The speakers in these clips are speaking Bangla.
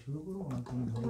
শুরু করবো না তুমি ধরো।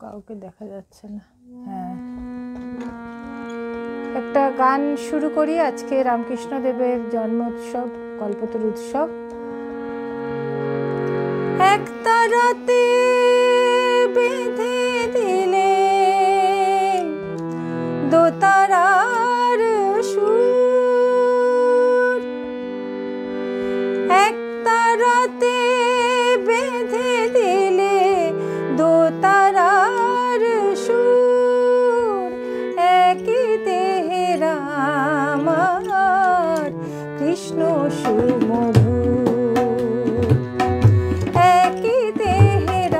কাউকে দেখা যাচ্ছে না। হ্যাঁ, একটা গান শুরু করি। আজকে রামকৃষ্ণদেবের জন্ম উৎসব, কল্পতরু উৎসব। এক তারাতে বেঁধে দিলে দোতারার সুর, এক তারাতে বেঁধে দিলে দোতারার সুর, একই দেহের আমার কৃষ্ণ সুমধুর, একই দেহের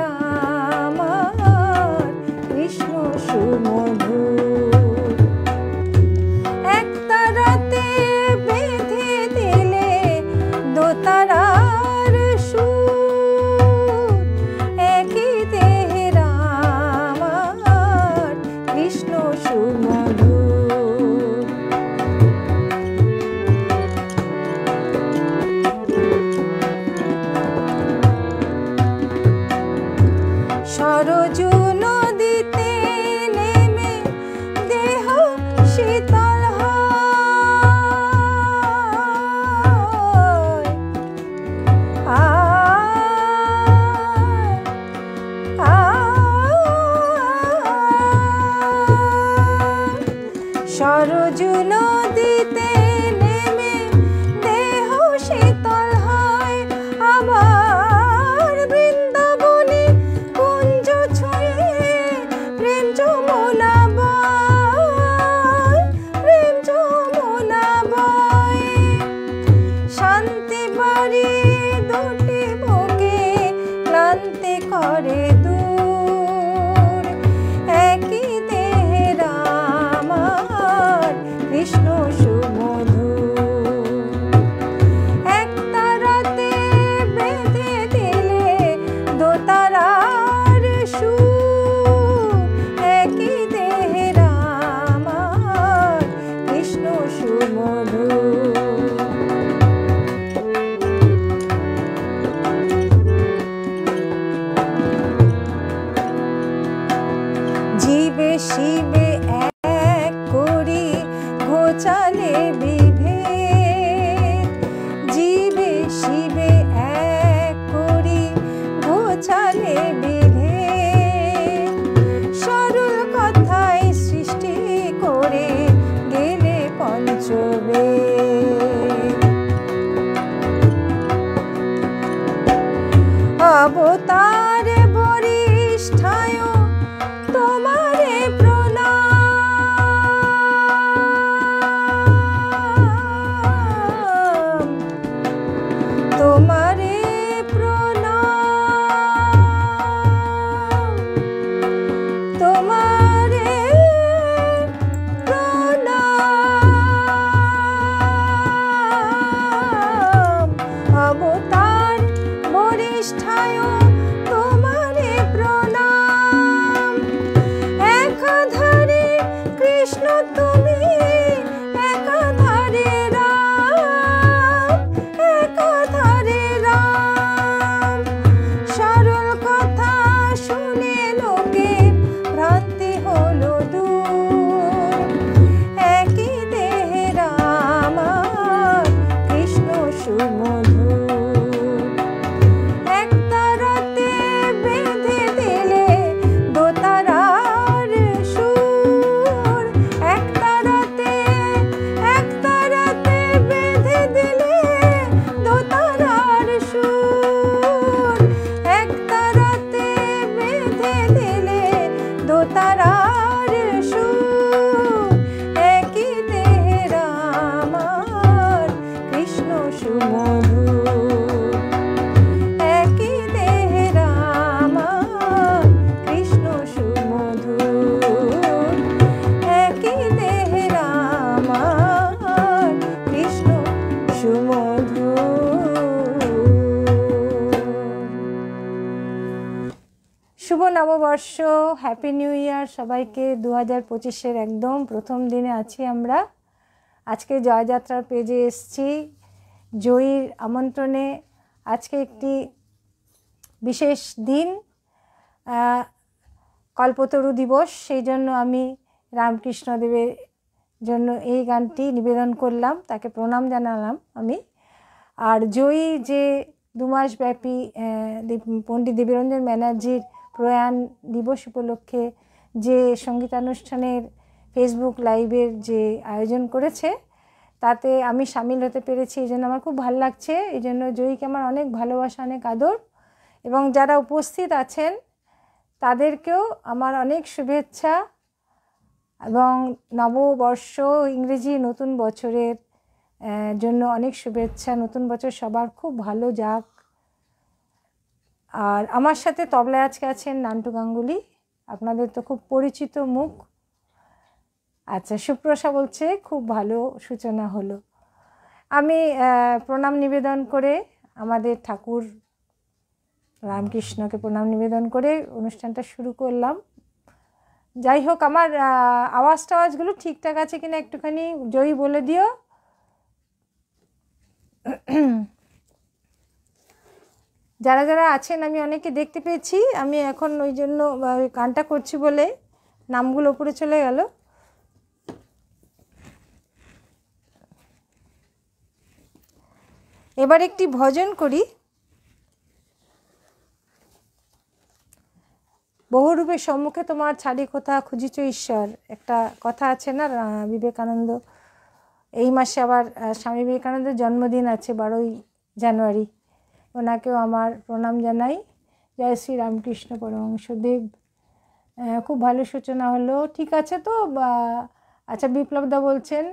আমার কৃষ্ণ সুমধুর। এক তারাতে বেঁধে দিলে দোতারার সুর, একই দেহের আমার কৃষ্ণ সুমধুর। সরজু নদীতে নেমে দেহ শীতল হয়, সরজু নদীতে নেমে দেহ শীতল হয়, আবার বৃন্দাবনে কুঞ্জ ছুঁয়ে প্রেম যমুনা বয়, প্রেম যমুনা বয়। শান্তি বাড়ি দুটি বুকে ক্লান্তি করে দূর, একই দেহের আমার কৃষ্ণ সুমধুর। এক তারাতে বেঁধে দিলে দোতারার সুর, একই দেহের আমার কৃষ্ণ সুমধুর। জীবে শিবে এক করি ঘোচালে বিভেদ, জীবে শিবে এক করি ঘোচালে বিভেদ। সরল কথায় সৃষ্টি করে গেলে পঞ্চবেদ, অবতার বরিষ্ঠায় তোমারে প্রণাম, তোমারে প্রণাম, তোমারে প্রণাম। অবতার বরিষ্ঠায় তোমারে প্রণাম, একাধারে কৃষ্ণ তুমি, একাধারে রাম, একাধারে রাম। সরল কথা শুনে লোকে ভ্রান্তি হলো দূর, একই দেহের আমার কৃষ্ণ সুমধুর। এক তারা শুভ নববর্ষ, হ্যাপি নিউ ইয়ার সবাইকে। 2025-এর একদম প্রথম দিনে আছি আমরা। আজকে জয়যাত্রার পেজে এসছি জয়ীর আমন্ত্রণে। আজকে একটি বিশেষ দিন, কল্পতরু দিবস, সেই জন্য আমি রামকৃষ্ণদেবের জন্য এই গানটি নিবেদন করলাম, তাকে প্রণাম জানালাম আমি। আর জয়ী যে 2 মাস ব্যাপী পণ্ডিত দেবীরঞ্জন ব্যানার্জির প্রয়াণ দিবস উপলক্ষে যে সঙ্গীতানুষ্ঠানের ফেসবুক লাইভের যে আয়োজন করেছে, তাতে আমি সামিল হতে পেরেছি, এই জন্য আমার খুব ভালো লাগছে। এই জন্য জয়ীকে আমার অনেক ভালোবাসা, অনেক আদর, এবং যারা উপস্থিত আছেন তাদেরকেও আমার অনেক শুভেচ্ছা এবং নববর্ষ ইংরেজি নতুন বছরের জন্য অনেক শুভেচ্ছা। নতুন বছর সবার খুব ভালো যাক। আর আমার সাথে তবলায় আজকে আছেন নান্টু গাঙ্গুলি, আপনাদের তো খুব পরিচিত মুখ। আচ্ছা, সুপ্রসা বলছে খুব ভালো সূচনা হলো। আমি প্রণাম নিবেদন করে, আমাদের ঠাকুর রামকৃষ্ণকে প্রণাম নিবেদন করে অনুষ্ঠানটা শুরু করলাম। যাই হোক, আমার আওয়াজগুলো ঠিকঠাক আছে কিনা একটুখানি জয়ী বলে দিও। যারা যারা আছেন আমি অনেকে দেখতে পেয়েছি, আমি এখন ওই জন্য গানটা করছি বলে নামগুলো উপরে চলে গেল। এবার একটি ভজন করি। বহুরূপের সম্মুখে তোমার ছাড়ি কোথা খুঁজিছ ঈশ্বর, একটা কথা আছে না বিবেকানন্দ। এই মাসে আবার স্বামী বিবেকানন্দের জন্মদিন আছে 12ই জানুয়ারি, ওনাকেও আমার প্রণাম জানাই। জয় শ্রী রামকৃষ্ণ পরমহংসদেব। খুব ভালো সূচনা হলো, ঠিক আছে তো। আচ্ছা, বিপ্লবদা বলছেন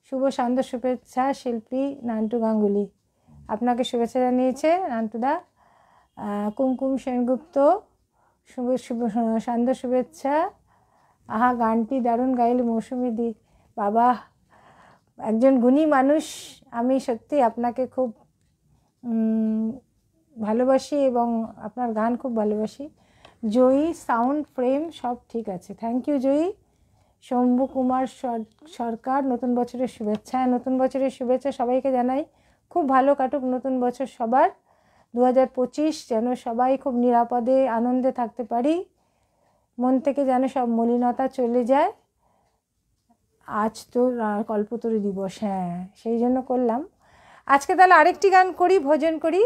শুভ সান্ধ্য শুভেচ্ছা শিল্পী নান্টু গাঙ্গুলি, আপনাকে শুভেচ্ছা জানিয়েছে নান্টুদা। কুমকুম সেনগুপ্ত শুভ শুভ সান্ধ্য শুভেচ্ছা। আহা, গানটি দারুণ গাইলে মৌসুমি দি। বাবা, একজন গুণী মানুষ, আমি সত্যি আপনাকে খুব ভালোবাসি এবং আপনার গান খুব ভালোবাসি। জয়ী সাউন্ড ফ্রেম সব ঠিক আছে, থ্যাংক ইউ জয়ী। শম্ভু কুমার সরকার নতুন বছরের শুভেচ্ছা। নতুন বছরের শুভেচ্ছা সবাইকে জানাই, খুব ভালো কাটুক নতুন বছর সবার। 2025 যেন সবাই খুব নিরাপদে আনন্দে থাকতে পারি, মন থেকে যেন সব মলিনতা চলে যায়। আজ তো কল্পতরু দিবস, হ্যাঁ সেই জন্য করলাম আজকে। তাহলে আরেকটি গান করি, ভজন করি।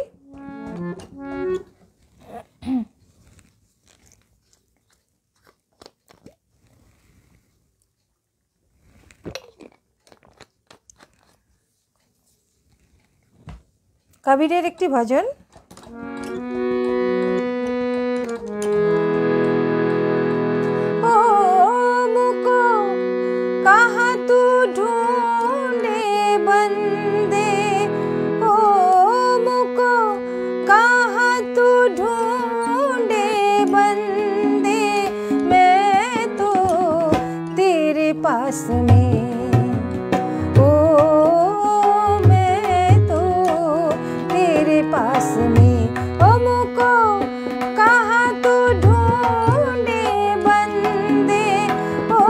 কবিরের একটি ভজন। पास में ओ मैं तो तेरे पास में, ओ मुझको कहाँ तू ढूंढे बंदे, ओ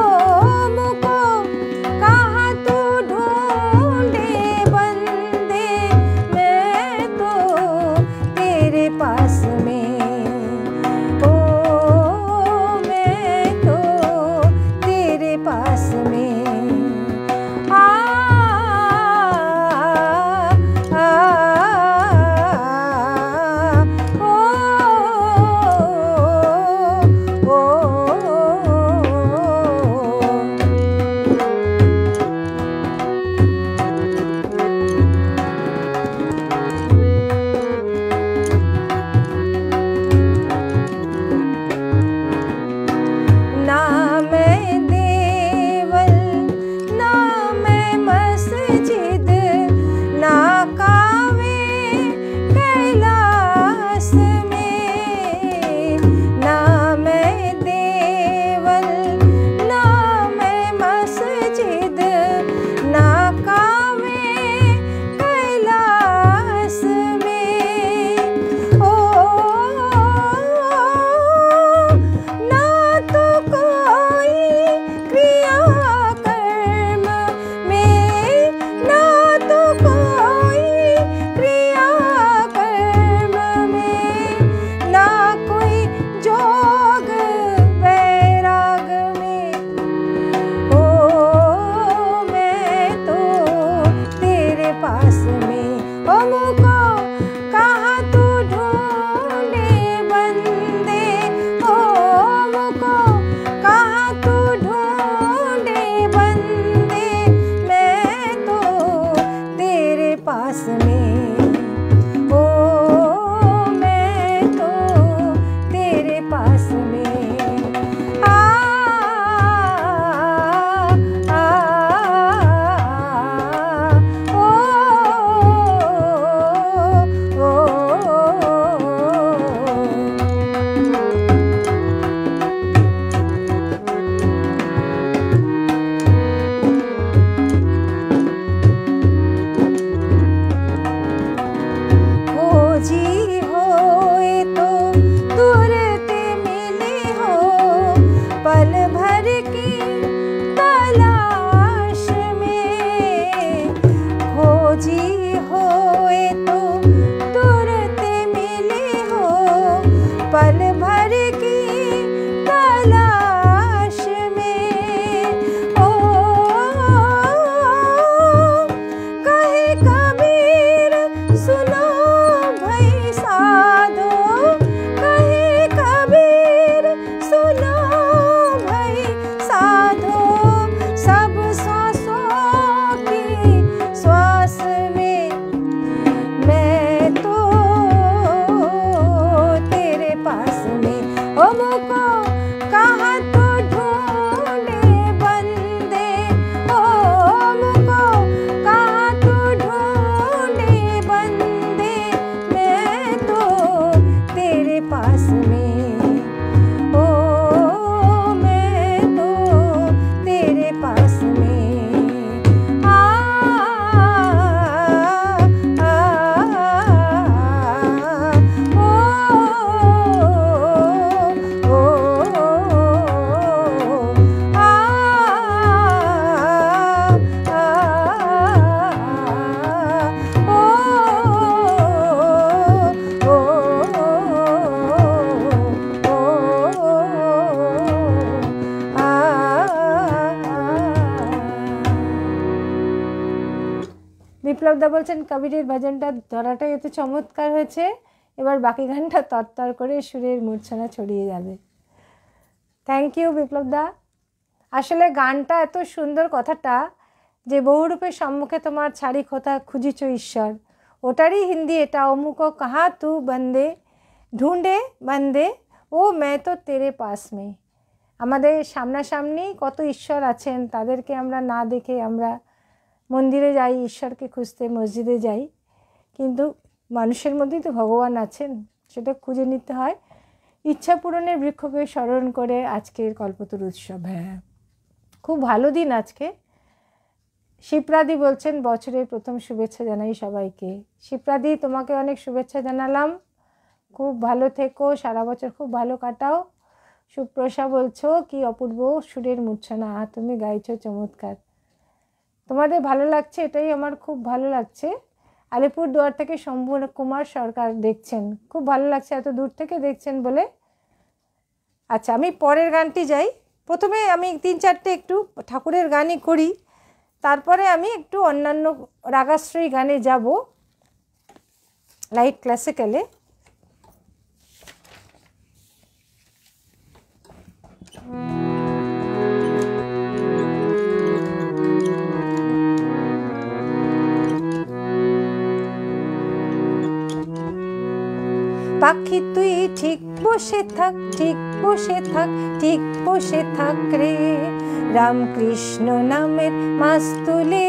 मुझको कहाँ तू ढूंढे बंदे, मैं तो तेरे पास में, ओ मैं तो तेरे पास में। বিপ্লবদা বলছেন কবিরের ভজনটা ধরাটাই এত চমৎকার হয়েছে, এবার বাকি গানটা তরতর করে সুরের মূর্ছনা ছড়িয়ে যাবে। থ্যাংক ইউ বিপ্লবদা। আসলে গানটা এত সুন্দর, কথাটা যে বহুরূপের সম্মুখে তোমার ছাড়ি খোতা খুঁজিছ ঈশ্বর, ওটারই হিন্দি এটা, অমুক কাহা তু বন্দে ঢুঁড়ে বন্দে ও मैं तो तेरे पास में। আমাদের সামনাসামনি কত ঈশ্বর আছেন, তাদেরকে আমরা না দেখে আমরা মন্দিরে যাই, ঈশ্বরকে খুঁজতে মসজিদে যাই, কিন্তু মানুষের মধ্যেই তো ভগবান আছেন, সেটা খুঁজে নিতে হয়। ইচ্ছা পূরণের বৃক্ষকে স্মরণ করে আজকের কল্পতরু উৎসব। হ্যাঁ, খুব ভালো দিন আজকে। শিপ্রাদি বলছেন বছরের প্রথম শুভেচ্ছা জানাই সবাইকে। শিপ্রাদি, তোমাকে অনেক শুভেচ্ছা জানালাম, খুব ভালো থেকো, সারা বছর খুব ভালো কাটাও। সুপ্রসা বলছো কি অপূর্ব সুরের মূর্ছনা, তুমি গাইছো চমৎকার। তোমাদের ভালো লাগছে, এটাই আমার খুব ভালো লাগছে। আলিপুরদুয়ার থেকে শম্ভু কুমার সরকার দেখছেন, খুব ভালো লাগছে এত দূর থেকে দেখছেন বলে। আচ্ছা, আমি পরের গানটি যাই। প্রথমে আমি 3-4টে একটু ঠাকুরের গানই করি, তারপরে আমি একটু অন্যান্য রাগাশ্রয়ী গানে যাব, লাইট ক্লাসিক্যালে। পাখি তুই ঠিক বসে থাক, ঠিক বসে থাক, ঠিক বসে থাক রে, রামকৃষ্ণ নামের মাস তুলে।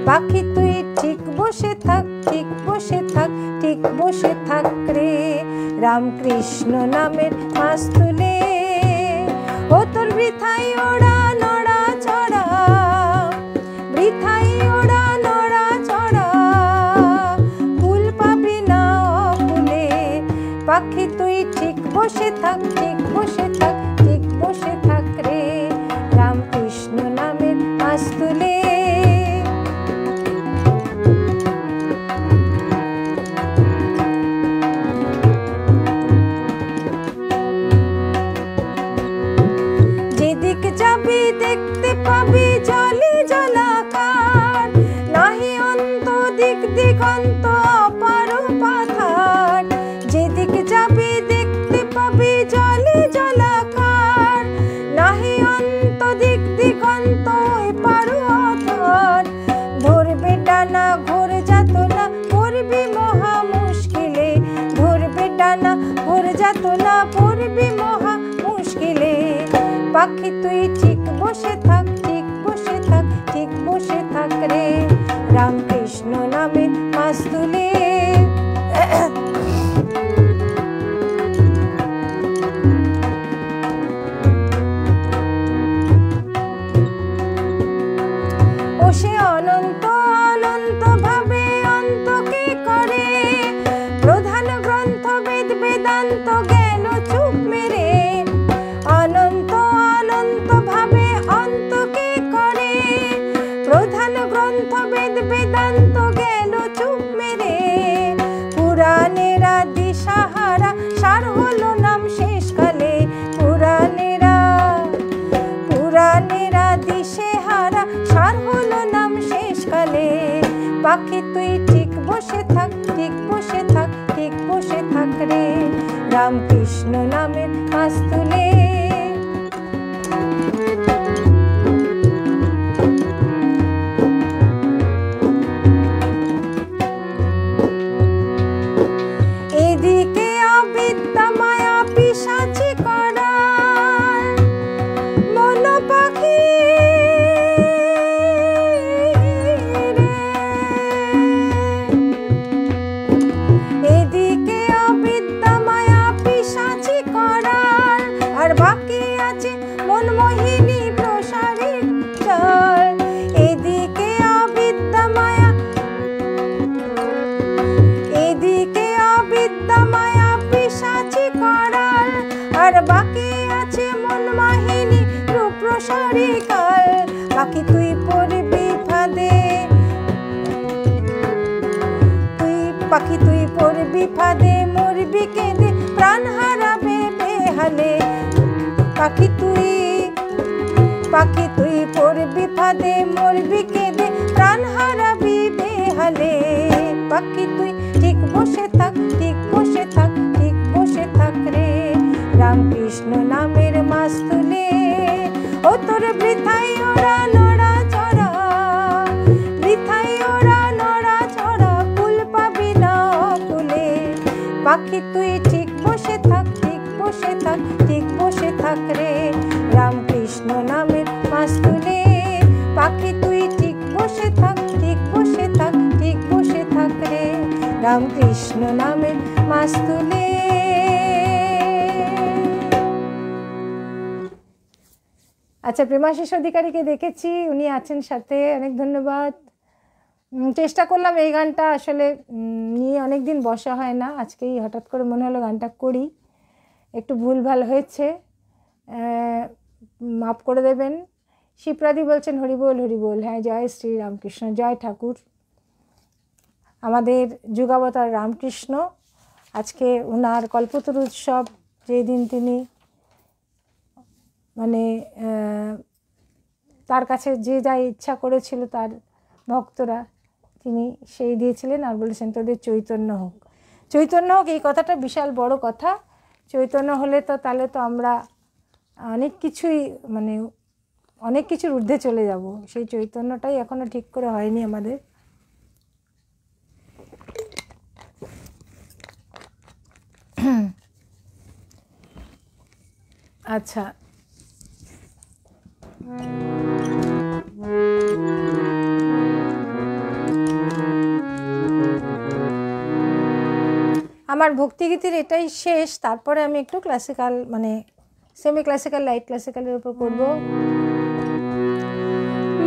পাখি তুই ঠিক বসে থাক, ঠিক বসে থাক, ঠিক বসে থাক রে, রামকৃষ্ণ নামের মাস তুলে। ও তোর বৃথাই ওড়া নড়া চড়া, বৃথাই ওড়া নড়া চড়া, ফুল পাবি না ফুলে। পাখি তুই ঠিক বসে থাক, ঠিক বসে থাক, ঠিক বসে থাক রে, রামকৃষ্ণ নামের মাস তুলে। যেদিক যাবি দেখতে পাবি জলে জলাকার, নাহি অন্ত দিক দিগন্ত অপার পাথার। যেদিক যাবি দেখতে পাবি জলে জলাকার, নাহি অন্ত দিক দিগন্ত এপার অথার। ধরবে ডানা ঘোর যাতনা পড়বি মহা মুশকিলে, ধরবে ডানা ঘোর যাতনা পড়বি মহা মুশকিলে। পাখি তুই ঠিক বসে থাক, ঠিক বসে থাক, ঠিক বসে থাক রে, রামকৃষ্ণ নামে মাস তুলে। ও সে অনন্ত অনন্ত ভাবে অন্তকে করে, প্রধান গ্রন্থ বেদ বেদান্ত গেল চুপ মেরে। অনন্ত অনন্ত ভাবে অন্তকে করে, প্রধান গ্রন্থ বেদ বেদান্ত গেল চুপ মেরে। পুরাণেরা দিশাহারা সার হলো নাম শেষকালে, পুরাণেরা দিশেহারা সার হলো নাম শেষকালে। পাখি তুই ঠিক বসে থাক, ঠিক বসে থাক, ঠিক বসে থাক রে, রামকৃষ্ণ নামের মাস তুলে। এদিকে অবিদ্যা মায়া পিশাচি করার, মন পাখি রে। এদিকে অবিদ্যা মায়া পিশাচি করার, আর বাকি আছে মন মোহিনী প্রসারিক চাল। এদিকে অবিদ্যা মায়া, এদিকে অবিদ্যা মায়া পিশাচি করার, আর বাকি আছে মন মোহিনী রূপ প্রসারিকাল। বাকি তুই পড়বি ফাঁদে, পাখি তুই পড়বি ফাঁদে, মরবি কেঁদে প্রাণ হারাবে বেহালে। পাখি তুই পড়বি ফাঁদে, মরবি কেঁদে প্রাণ হারাবি বেহালে। পাখি তুই ঠিক বসে থাক, ঠিক বসে থাক, ঠিক বসে থাক রে। রামকৃষ্ণ নামের মাস্তুলে ও তোর বৃথাই ওরা নড়া চড়া, বৃথাই ওরা নড়া চড়া, ফুল পাবি না ফুলে। পাখি তুই ঠিক বসে থাক, ঠিক বসে থাক, ঠিক বসে থাক রে। রামকৃষ্ণ নামের মাস্তুলে পাখি তুই ঠিক বসে থাক, ঠিক বসে থাক, ঠিক বসে থাক রে। রামকৃষ্ণ নামের মাস্তুলে। আচ্ছা, প্রেমাশিস অধিকারীকে দেখেছি, উনি আছেন সাথে, অনেক ধন্যবাদ। চেষ্টা করলাম এই গানটা আসলে নিয়ে অনেক দিন বসা হয় না, আজকেই হঠাৎ করে মনে হলো গানটা করি। একটু ভুলভাল হয়েছে, মাফ করে দেবেন। শিপ্রাদি বলছেন হরিবোল হরিবোল। হ্যাঁ, জয় শ্রী রামকৃষ্ণ, জয় ঠাকুর। আমাদের যুগাবতার রামকৃষ্ণ, আজকে ওনার কল্পতরু উৎসব, যেদিন তিনি মানে তার কাছে যে যা ইচ্ছা করেছিল তার ভক্তরা, তিনি সেই দিয়েছিলেন আর বলেছেন তোদের চৈতন্য হোক, চৈতন্য হোক। এই কথাটা বিশাল বড় কথা। চৈতন্য হলে তো তাহলে তো আমরা অনেক কিছুই মানে অনেক কিছুর ঊর্ধ্বে চলে যাব। সেই চৈতন্যটাই এখনো ঠিক করে হয়নি আমাদের। আচ্ছা, আমার ভক্তিগীতির এটাই শেষ। তারপরে আমি একটু ক্লাসিক্যাল মানে সেমি ক্লাসিক্যাল, লাইট ক্লাসিক্যালের উপর করব।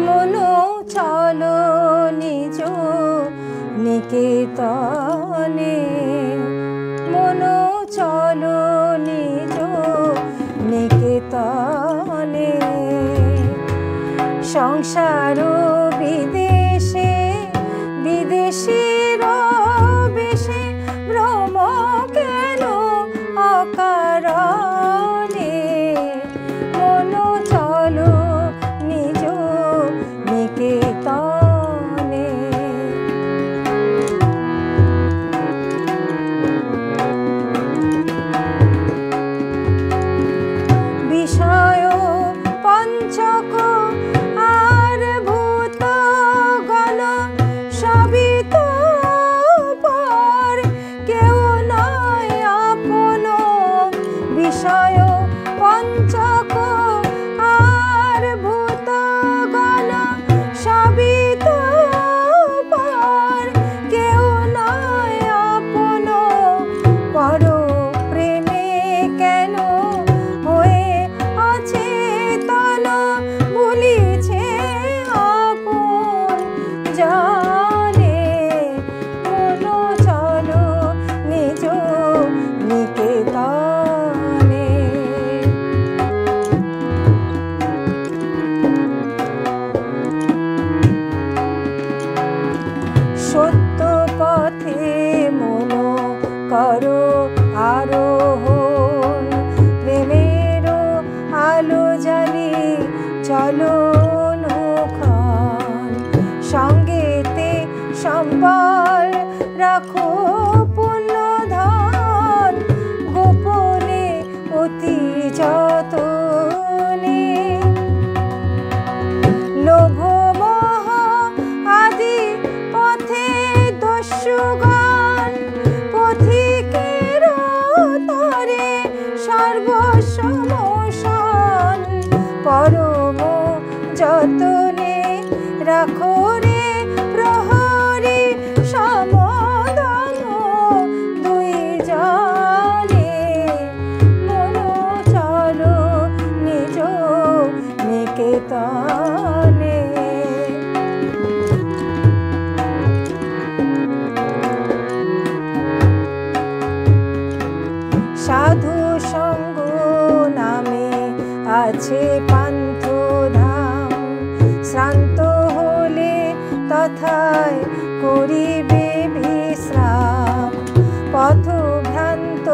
মনো চলো নিজ নিকেতনে, মনো চলো নিজ নিকেতনে। সংসার বিদেশে বিদেশীর বেশে ভ্রম কেন অকারণে। মনো চলো নিজ নিকেতনে। বিষয় পঞ্চক আর ভূত গণ সবই তো পর, কেউ নয় আপন। বিষয় পঞ্চক আর ভূত গণ সবই তো পর, কেউ নয় আপন। পর প্রেমে কেন হয়ে অচেতন, ভুলিছে আপন জানে। মনো চলো নিজ নিকেতনে। সত্য পথে মনো করো আরোহণ, প্রেমের আলো জ্বালি চলো নৌখান। সঙ্গেতে সম্বল রাখো পূর্ণ ধন, গোপনে অতি যতনে। লোভ মোহ আদি পথে দস্যুগণ, পথিকের তরে সর্বসমশন। পরম যতনে রাখো রে প্রহরী সমদন দুই জনে। মনো চলো নিজ নিকেতনে। সাধু সঙ্গ নামে আছে পান্থ ধাম, শ্রান্ত হলে তথায় করিবে বিশ্রাম। পথভ্রান্ত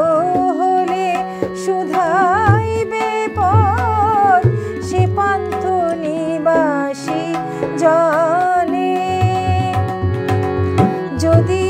হলে শুধাইবে পথ, সে পান্থ নিবাসী জনে। যদি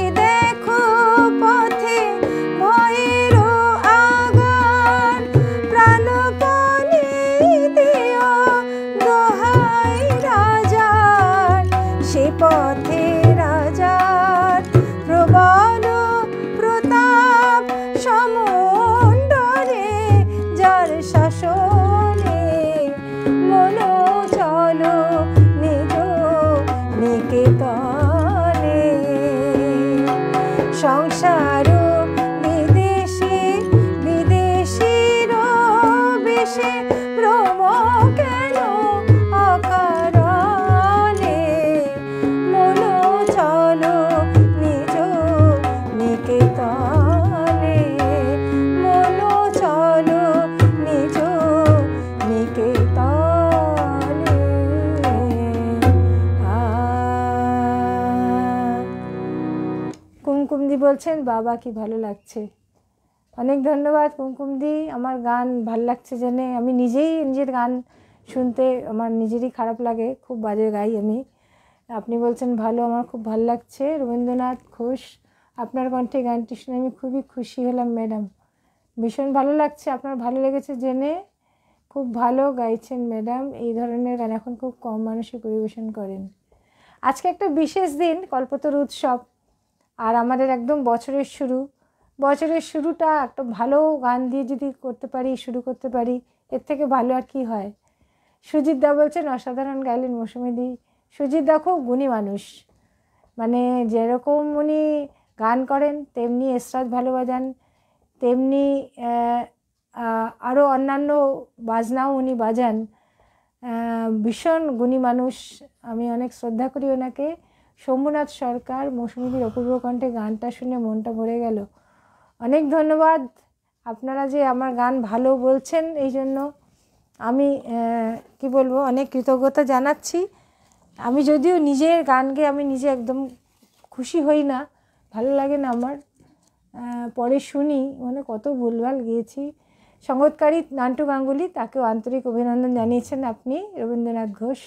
বলছেন বাবা কি ভালো লাগছে। অনেক ধন্যবাদ কুমকুমদি, আমার গান ভাল লাগছে জেনে। আমি নিজেই নিজের গান শুনতে আমার নিজেরই খারাপ লাগে, খুব বাজে গাই আমি। আপনি বলছেন ভালো, আমার খুব ভালো লাগছে। রবীন্দ্রনাথ ঘোষ, আপনার কণ্ঠে গানটি শুনে আমি খুবই খুশি হলাম ম্যাডাম, ভীষণ ভালো লাগছে। আপনার ভালো লেগেছে জেনে, খুব ভালো গাইছেন ম্যাডাম। এই ধরনের গান এখন খুব কম মানুষই পরিবেশন করেন। আজকে একটা বিশেষ দিন, কল্পতরু উৎসব, আর আমাদের একদম বছরের শুরু। বছরের শুরুটা একটা ভালো গান দিয়ে যদি করতে পারি, শুরু করতে পারি, এর থেকে ভালো আর কি হয়। সুজিত দা বলছেন অসাধারণ গাইলেন মৌসুমীদি। সুজিত দা খুব গুণী মানুষ, মানে যেরকম উনি গান করেন তেমনি এসরাজ ভালো বাজান, তেমনি আরও অন্যান্য বাজনাও উনি বাজান। ভীষণ গুণী মানুষ, আমি অনেক শ্রদ্ধা করি ওনাকে। শম্ভুনাথ সরকার, মৌসুমীদির অপূর্ব কণ্ঠে গানটা শুনে মনটা ভরে গেল। অনেক ধন্যবাদ আপনারা যে আমার গান ভালো বলছেন, এই জন্য আমি কি বলবো, অনেক কৃতজ্ঞতা জানাচ্ছি। আমি যদিও নিজের গান গেয়ে আমি নিজে একদম খুশি হই না, ভালো লাগে না আমার, পরে শুনি মানে কত ভুলভাল গিয়েছি। সঙ্গীতকারী নান্টু গাঙ্গুলি, তাকেও আন্তরিক অভিনন্দন জানিয়েছেন আপনি রবীন্দ্রনাথ ঘোষ,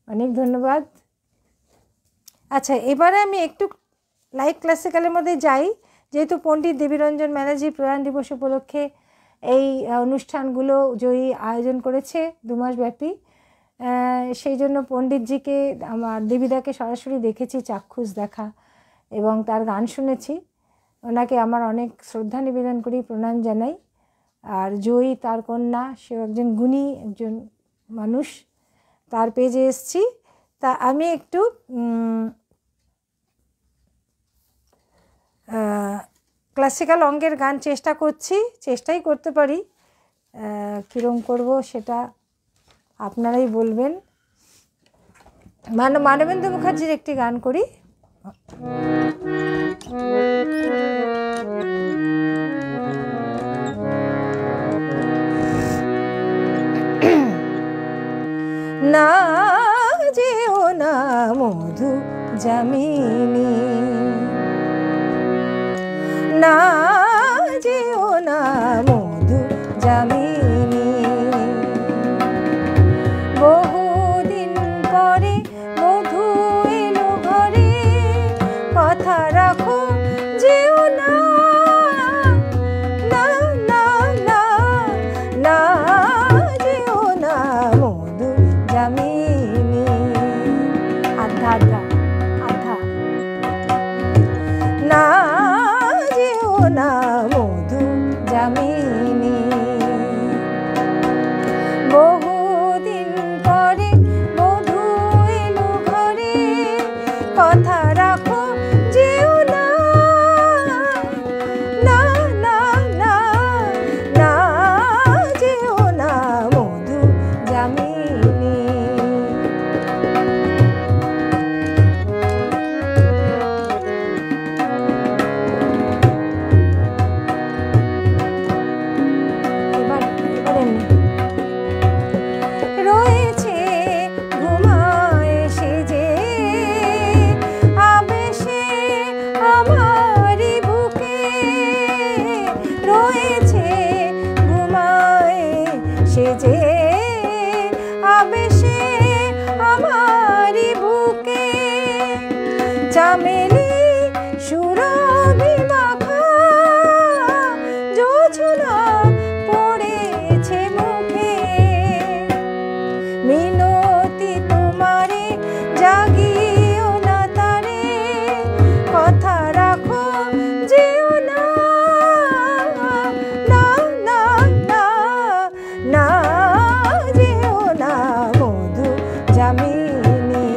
অনেক ধন্যবাদ। আচ্ছা, এবারে আমি একটু লাইট ক্লাসিক্যালের মধ্যে যাই। যেহেতু পণ্ডিত দেবীরঞ্জন ব্যানার্জি প্রয়াণ দিবস উপলক্ষে এই অনুষ্ঠানগুলো জয়ী আয়োজন করেছে 2 মাস ব্যাপী, সেই জন্য পণ্ডিতজিকে, আমার দেবীদাকে সরাসরি দেখেছি, চাক্ষুষ দেখা, এবং তার গান শুনেছি। ওনাকে আমার অনেক শ্রদ্ধা নিবেদন করি, প্রণাম জানাই। আর জয়ী তার কন্যা, সেও একজন গুণী একজন মানুষ, তার পেজে এসছি। তা আমি একটু ক্লাসিক্যাল অঙ্গের গান চেষ্টাই করতে পারি, কীরকম করব সেটা আপনারাই বলবেন। মানবেন্দ্র মুখার্জির একটি গান করি। না যেও না মধু যামিনী, না যেও না মধু যামিনী, বহুদিন পরে মধু এলো ঘরে, কথা রাখো যেও না, না না না না যেও না মধু যামিনী। আধা আধা আধা, না যেও না মধু যামিনী, বহুদিন পরে মধু এলো ঘরে, কথা রাখো যেও না, না না না না যেও না মধু যামিনী। রয়েছে ঘুমায় সেজে আবেশে আমারি বুকে, রয়েছে ঘুমায় সেজে আবেশে আমারি বুকে, চামেলি সুরভি মাখা জোছনা পড়েছে মুখে, মিনতি তোমারে জাগিও না তারে, কথা রাখো যেও না, না না না না যেও না মধু যামিনী।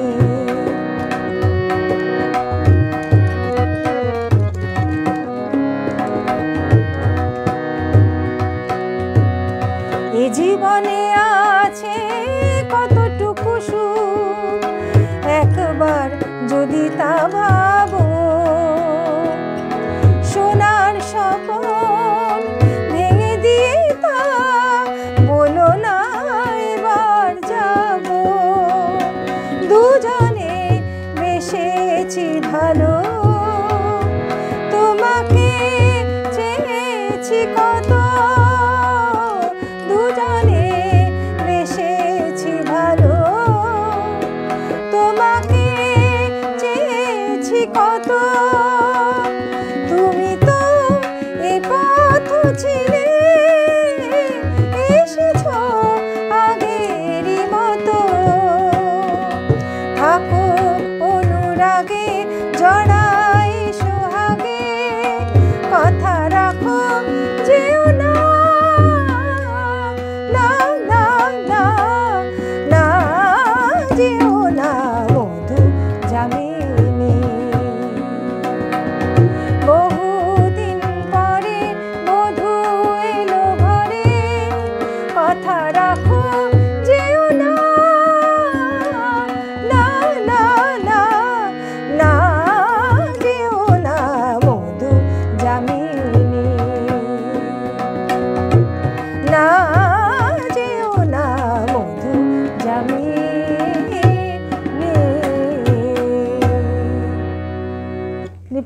এ জীবনে আছে কতটুকু সুখ, একবার যদি তা ভাবো, সোনার স্বপ্ন ভেঙে দিয়ে তা বলো না এবার যাব, দুজনে বেসেছি ভালো,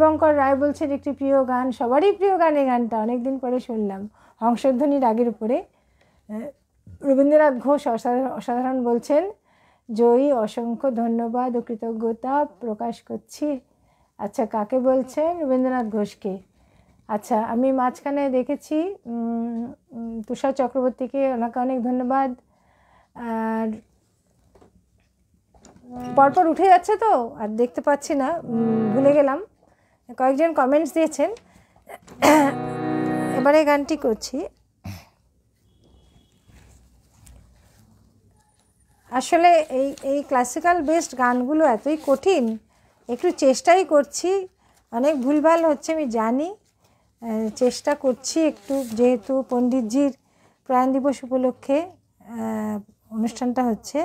দীপঙ্কর রায় বলছেন একটি প্রিয় গান, সবারই প্রিয় গান এই গানটা, অনেকদিন পরে শুনলাম, হংসধ্বনি রাগের উপরে। রবীন্দ্রনাথ ঘোষ অসাধারণ বলছেন, জয়ী অসংখ্য ধন্যবাদ ও কৃতজ্ঞতা প্রকাশ করছি। আচ্ছা, কাকে বলছেন? রবীন্দ্রনাথ ঘোষকে। আচ্ছা, আমি মাঝখানে দেখেছি তুষার চক্রবর্তীকে, ওনাকে অনেক ধন্যবাদ। আর পরপর উঠে যাচ্ছে তো আর দেখতে পাচ্ছি না, ভুলে গেলাম। কয়েকজন কমেন্টস দিয়েছেন। এবারে গানটি করছি। আসলে এই ক্লাসিক্যাল বেসড গানগুলো এতই কঠিন, একটু চেষ্টাই করছি, অনেক ভুলভাল হচ্ছে আমি জানি, চেষ্টা করছি একটু, যেহেতু পণ্ডিতজির প্রয়াণ দিবস উপলক্ষে অনুষ্ঠানটা হচ্ছে।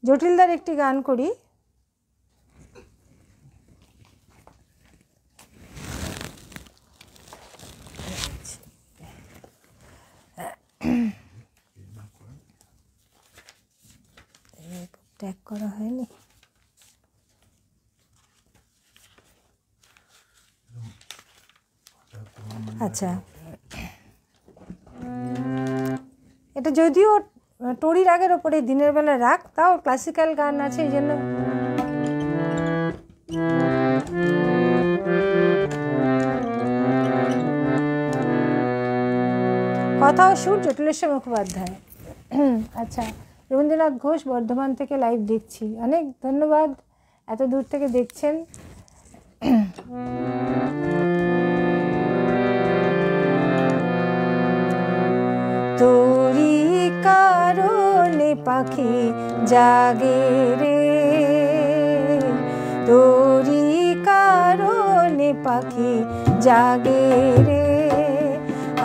জটিলদার একটি গান করি। ট্যাগ করা হয়নি। আচ্ছা, এটা যদিও টরি রাগের ওপরে দিনের বেলা রাগ, তাও ক্লাসিক্যাল গান আছে, এই জন্য কথা ও সুর জটিলেশ্বর মুখোপাধ্যায়। আচ্ছা, রবীন্দ্রনাথ ঘোষ বর্ধমান থেকে লাইভ দেখছি, অনেক ধন্যবাদ, এত দূর থেকে দেখছেন। তোরি কারণে পাখি জাগে রে, তোরি কারণে পাখি জাগে রে,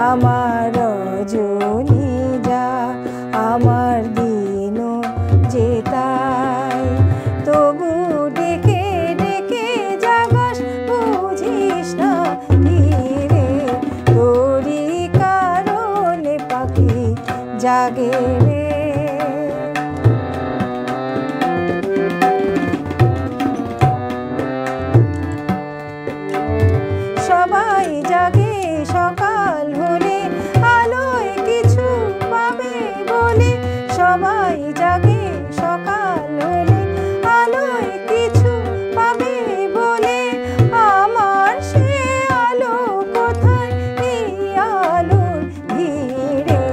আমার রজনী যা আমার দিন যেতাই, তবু ডেকে ডেকে জাগাস বুঝিস না রে, তোরি কারণে পাখি জাগে রে। সবাই জাগে সকাল হলে, আলোয় কিছু পাবে বলে, সবাই জাগে সকাল হলে, আলোয় কিছু পাবে বলে, আমার সে আলো কোথায়, এই আলোর ভিড়ে,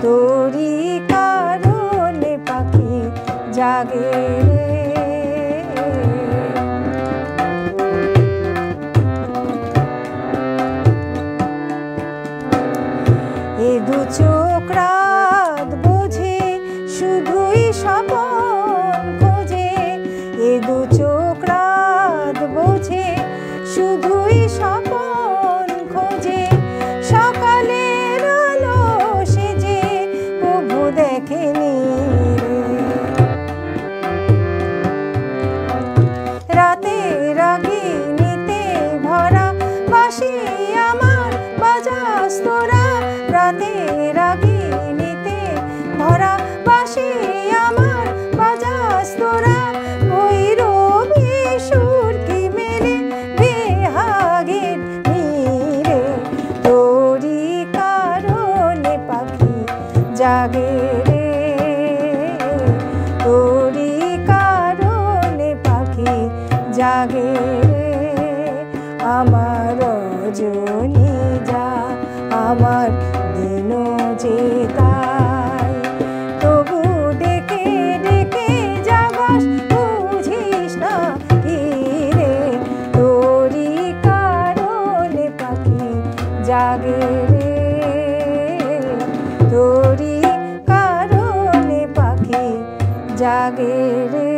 তোরি কারণে পাখি জাগে রে। এ দু চোখ রাত বোঝে শুধুই স্বপন খোঁজে, এ দু চোখ রাত বোঝে শুধুই স্বপন খোঁজে, সকালের আলো সেজে প্রভু দেখেনি রে, রাতে রাগিনীতে ভরা বাঁশি আমার বাজাস তোরা, রাতে রাগিনীতে ভরা বাঁশি আমার বাজাস তোরা, ভৈরবী সুর কি মেলে বেহাগের নীরে, তোরি কারণে পাখি জাগে রে, তোরি কারণে পাখি জাগে রে, আমার রজনী যা আমার দিন যেতাই, তবু ডেকে ডেকে জাগাস বুঝিস না রে, তোরি কারণে পাখি জাগে রে, তোরি কারণে পাখি জাগে রে।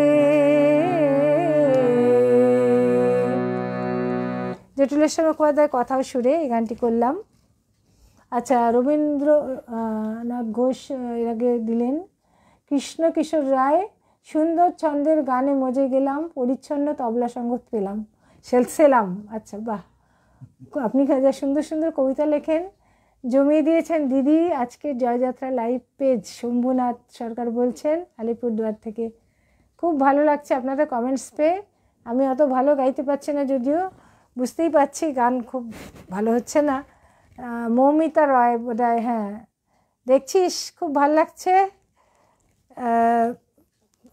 জটিলেশ্বর মুখোপাধ্যায়ের কথাও সুরে এই গানটি করলাম। আচ্ছা, রবীন্দ্রনাথ ঘোষ এর আগে দিলেন, কৃষ্ণ কিশোর রায়, সুন্দর ছন্দের গানে মজে গেলাম, পরিচ্ছন্ন তবলা সঙ্গত পেলাম, সেলাম। আচ্ছা, বাহ, আপনি যা সুন্দর সুন্দর কবিতা লেখেন, জমিয়ে দিয়েছেন দিদি। আজকে জয়যাত্রা লাইভ পেজ শম্ভুনাথ সরকার বলছেন আলিপুরদুয়ার থেকে। খুব ভালো লাগছে আপনাদের কমেন্টস পেয়ে। আমি অত ভালো গাইতে পারছি না, যদিও বুঝতেই পারছি গান খুব ভালো হচ্ছে না। মৌমিতা রয় বোধহয়, হ্যাঁ দেখছিস, খুব ভালো লাগছে,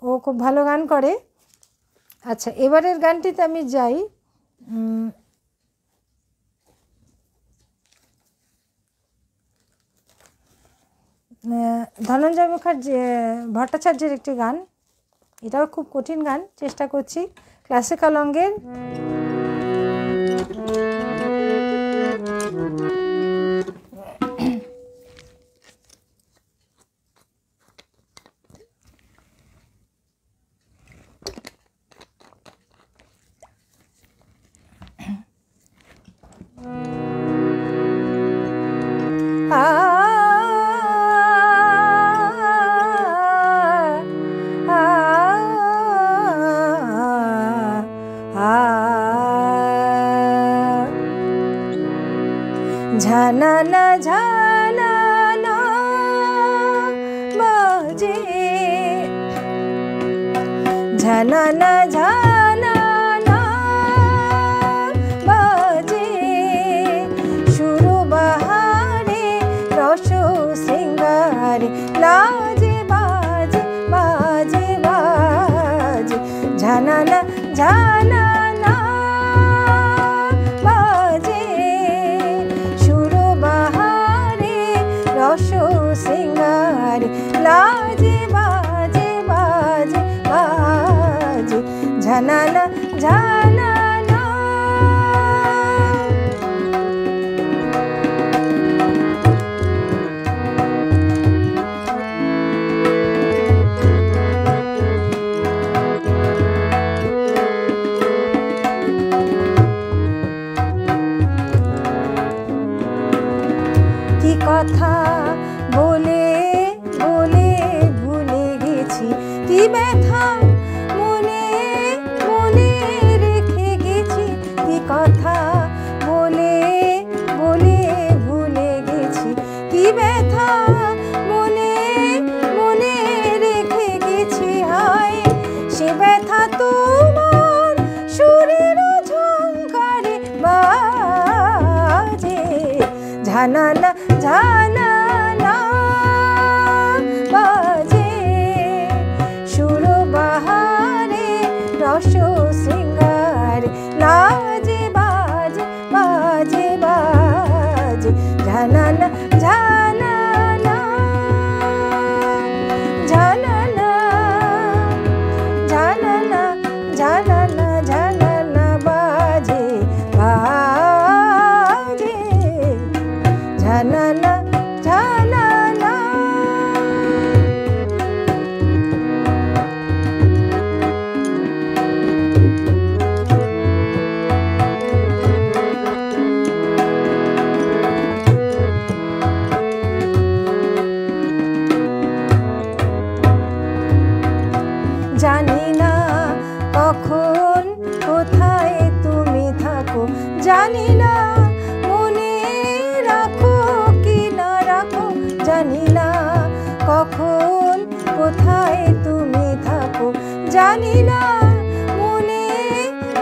ও খুব ভালো গান করে। আচ্ছা, এবারের গানটিতে আমি যাই। ধনঞ্জয় মুখার্জি ভট্টাচার্যের একটি গান, এটাও খুব কঠিন গান, চেষ্টা করছি। ক্লাসিক্যাল অঙ্গের ঝানানা ঝানানা বাজে, ঝানানা ঝানানা বাজে, সুর বাহারে রস শৃঙ্গারে, লাজে বাজে বাজে বাজে, ঝানানা ঝানানা সিঙ্গারে, লাজে বাজে বাজে বাজে, ঝানানা ঝানানা। কি কথা বলে বলে ভুলে গেছি, কি ব্যথা মনে মনে রেখে গেছি, কি কথা বলে বলে ভুলে গেছি, কি ব্যথা মনে মনে রেখে গেছি, হায় সে ব্যথা তোমার সুরের ঝংকারে বাজে, ঝানানা ঝানানা বাজে, সুর বাহারে রস শৃঙ্গারে, লাজে বাজে বাজে বাজে, ঝানানা ঝানানা ঝানানা ঝানানা ঝানানা ঝানানা বাজে বাজে, ঝানানা ঝানানা। জানি না কখন কোথায় তুমি থাকো, জানি না মনে রাখো কি না রাখো, জানি না কখন কোথায় তুমি থাকো, জানি না মনে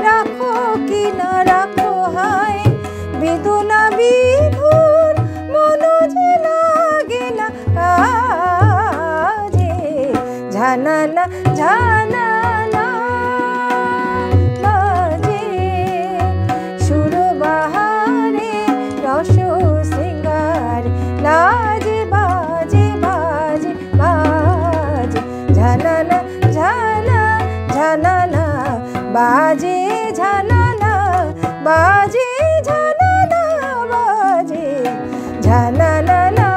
রাখো কি না রাখো, হায় বেদনা বিধুর মনো যে লাগে না কাজে, ঝানানা ঝানানা বাজে, সুর বাহারে রস শৃঙ্গারে, লাজে বাজে বাজে বাজে, ঝানানা ঝানা ঝানানা বাজে, ঝানানা বাজে, ঝানানা বাজে, ঝানানা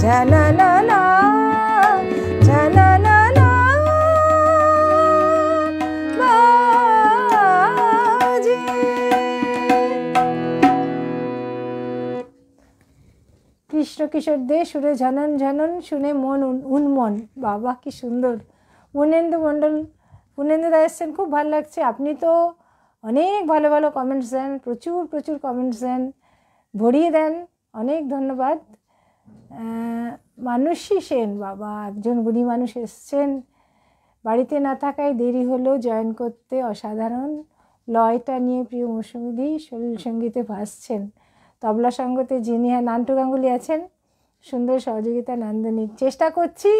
ঝানানা ঝানানা বাজে। কৃষ্ণ কিশোর দে সুরে ঝনন ঝনন, শুনে মন উন্মন। বাবা কি সুন্দর। পুনেন্দু মণ্ডল, পুনেন্দু দা এসছেন, খুব ভালো লাগছে। আপনি তো অনেক ভালো ভালো কমেন্টস দেন, প্রচুর প্রচুর কমেন্টস দেন, ভরিয়ে দেন অনেক ধন্যবাদ। মানসী সেন, বাবা একজন গুণী মানুষ এসছেন, বাড়িতে না থাকায় দেরি হলো জয়েন করতে, অসাধারণ লয়টা নিয়ে প্রিয় মৌসুমীদি সলিল সঙ্গীতে ভাসছেন। তবলা সঙ্গতে যিনি নান্টু গাঙ্গুলি আছেন, সুন্দর সহযোগিতা নান্দনিক। চেষ্টা করছি,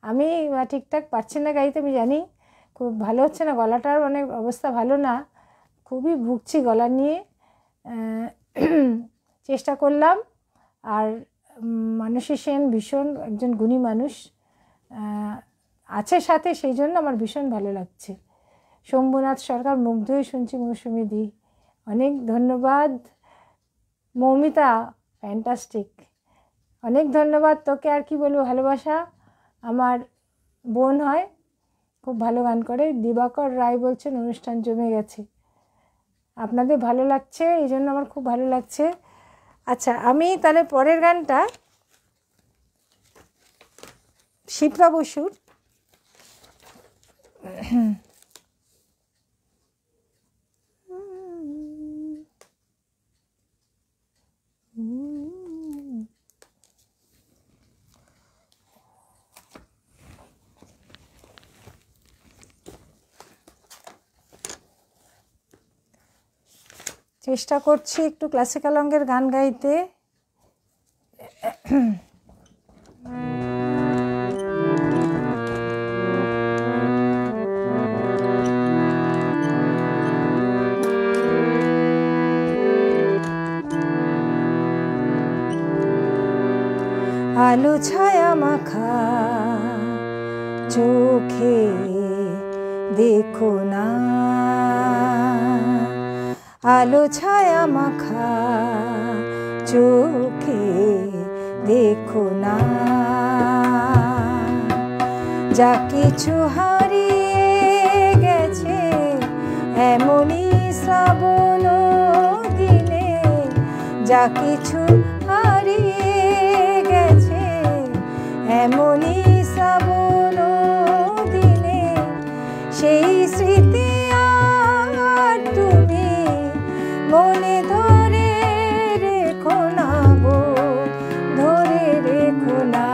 আমি ঠিকঠাক পারছি না গাইতে, আমি জানি খুব ভালো হচ্ছে না, গলাটার অনেক অবস্থা ভালো না, খুবই ভুগছি গলা নিয়ে। চেষ্টা করলাম। আর মানসী সেন ভীষণ একজন গুণী মানুষ আছে সাথে, সেই জন্য আমার ভীষণ ভালো লাগছে। শম্ভুনাথ সরকার, মুগ্ধ হয়ে শুনছি মৌসুমীদি, অনেক ধন্যবাদ। মৌমিতা ফ্যান্টাস্টিক, অনেক ধন্যবাদ তোকে। আর কি বলবো, ভালোবাসা, আমার বোন হয়, খুব ভালো গান করে। দিবাকর রায় বলছেন অনুষ্ঠান জমে গেছে, আপনাদের ভালো লাগছে, এই জন্য আমার খুব ভালো লাগছে। আচ্ছা, আমি তাহলে পরের গানটা শিপ্রা বসুর চেষ্টা করছি একটু ক্লাসিক্যাল অঙ্গের গান গাইতে। আলো ছায়া মাখা চোখে দেখো না, আলো ছায়া মাখা চোখে দেখো না, যা কিছু হারিয়ে গেছে এমনই শ্রাবণ দিনে, যা কিছু হারিয়ে গেছে এমনই শ্রাবণ দিনে, সেই স্মৃতি আর তুমি মনে ধরে রেখো না গো, ধরে রেখো না।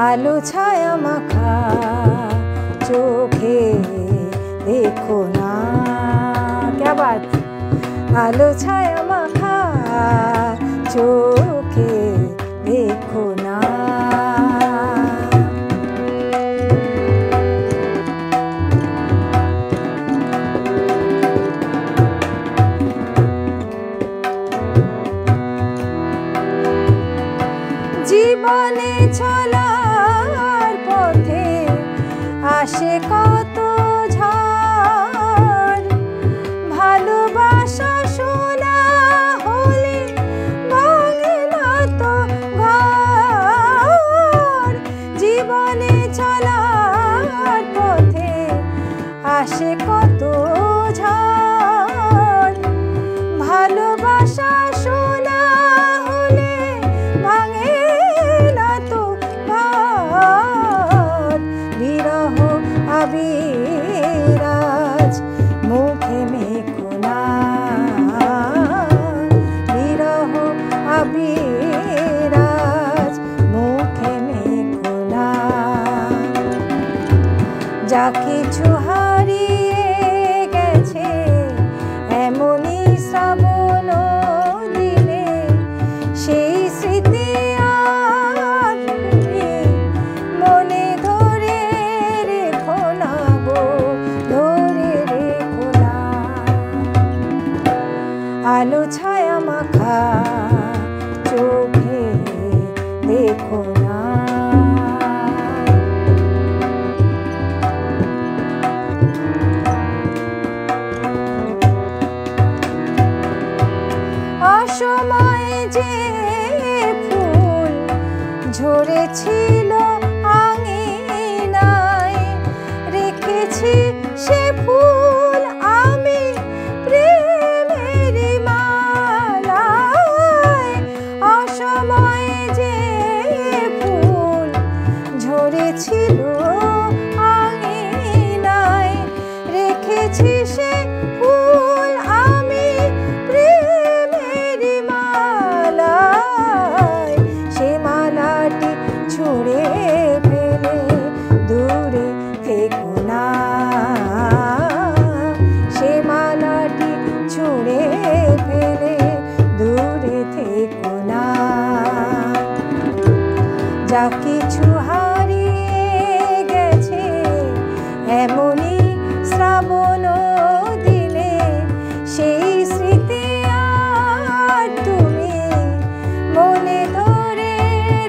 আলো ছায়া মাখা চোখে দেখো না, क्या बात। আলো ছায়া মাখা চোখে দেখো না, জীবনে চলার পথে আসে কত ঝড়, ভালোবাসা শোনা হলে ভাঙে না তো ঘর, জীবনে চলার পথে আসে কত ঝড়, ভালোবাসা শোনা হলে ভাঙে না তো ঘর, বিরহ আবিরাজ মুখে মেখো না, বিরহ আবিরাজ মুখে মেখো না, যা কিছু হারিয়ে গেছে কোনো দিনে সেই স্মৃতি আর তুমি মনে ধরে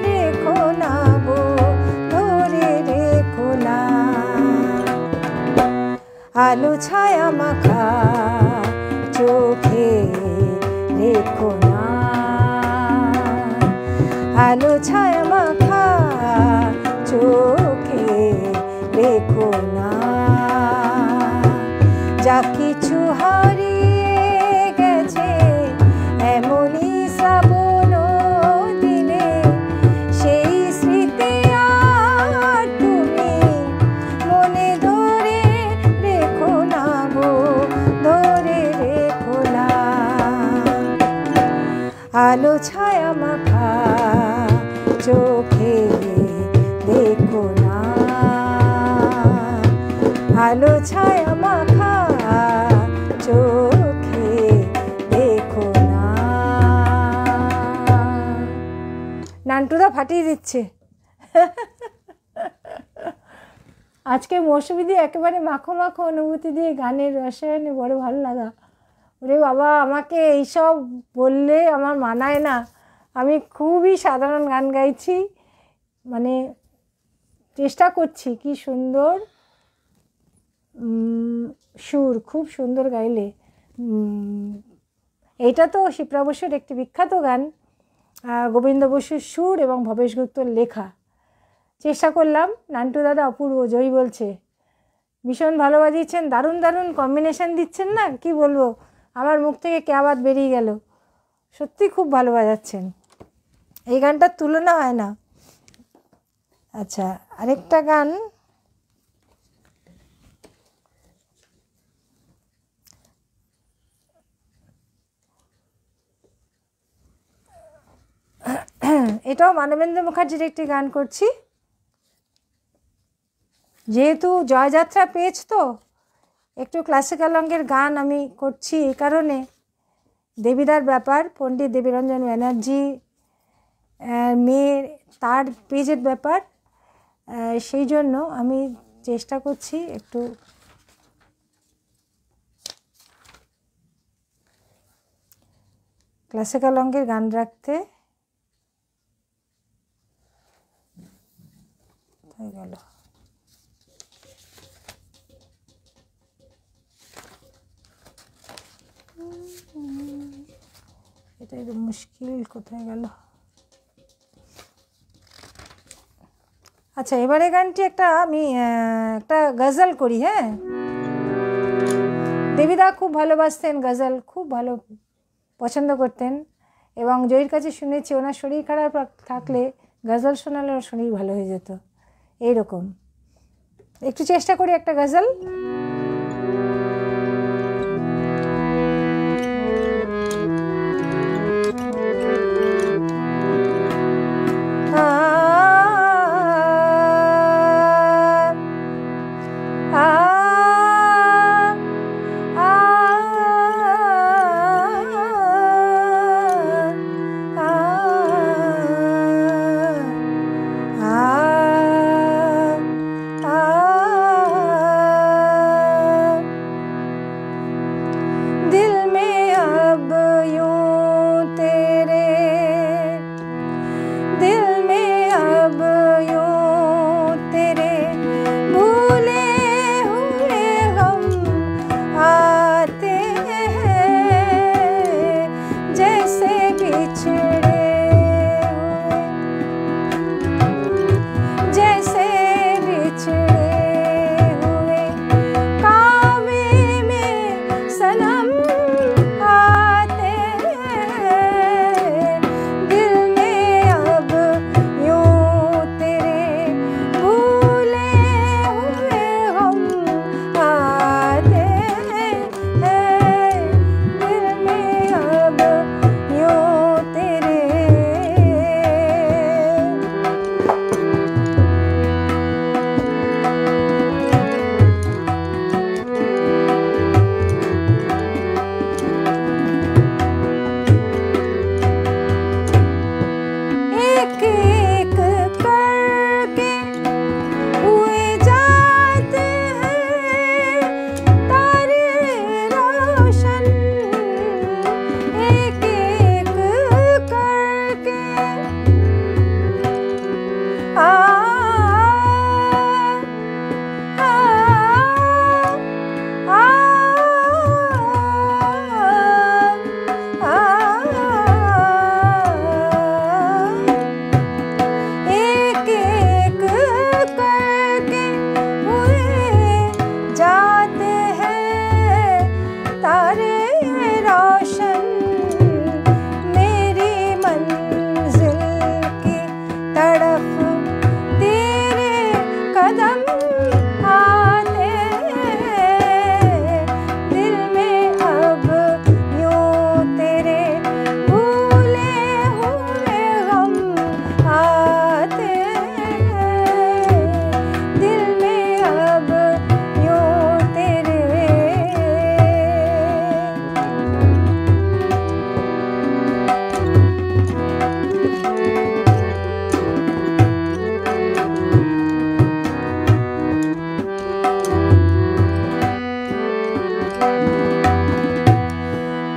রেখো না গো, ধরে রেখো না। আলো ছায়া মাখা চোখে রেখো না, আলো ছায়া মাখা চোখে রেখো না। যা কিছু হারিয়ে গেছে এমনই শ্রাবণ দিনে সেই স্মৃতি আর তুমি মনে ধরে রেখো না গো, ধরে রেখো না। আলো ছায়া মাখা চোখে দেখো না, আলো ছায়া মাখা চোখে দেখো না। নান্টুদা ফাটিয়ে দিচ্ছে। আজকে মৌসুমীদি একেবারে মাখো মাখো অনুভূতি দিয়ে গানের রসায়নে বড় ভালো লাগা। ওরে বাবা, আমাকে এইসব বললে আমার মানায় না। আমি খুবই সাধারণ গান গাইছি, মানে চেষ্টা করছি। কি সুন্দর সুর, খুব সুন্দর গাইলে। এইটা তো শিপ্রা বসুর একটি বিখ্যাত গান, গোবিন্দ বসুর সুর এবং ভবেশ গুপ্তর লেখা। চেষ্টা করলাম। নান্টু দাদা অপূর্ব, জয়ী বলছে ভীষণ ভালো বাজিয়েছেন, দারুণ দারুণ কম্বিনেশন দিচ্ছেন না, কি বলবো, আমার মুখ থেকে কে আবার বেরিয়ে গেল। সত্যি খুব ভালো বাজাচ্ছেন, এই গানটার তুলনা হয় না। আচ্ছা, আরেকটা গান এটাও মানবেন্দ্র মুখার্জির একটি গান করছি। যেহেতু জয়যাত্রা পেজ তো একটু ক্লাসিক্যাল অঙ্গের গান আমি করছি, এই কারণে দেবীদার ব্যাপার, পণ্ডিত দেবীরঞ্জন ব্যানার্জি মেয়ের, তার পেজের ব্যাপার, সেই জন্য আমি চেষ্টা করছি একটু ক্লাসিক্যাল অঙ্গের গান রাখতে। হয়ে গেল। এটাই তো মুশকিল, কোথায় গেল। আচ্ছা, এবারে গানটি আমি একটা গজল করি। হ্যাঁ, দেবীদা খুব ভালোবাসতেন গজল, খুব ভালো পছন্দ করতেন, এবং জয়ীর কাছে শুনেছি ওনার শরীর খারাপ থাকলে গজল শোনালে ওর শরীর ভালো হয়ে যেত। এইরকম একটু চেষ্টা করি একটা গজল।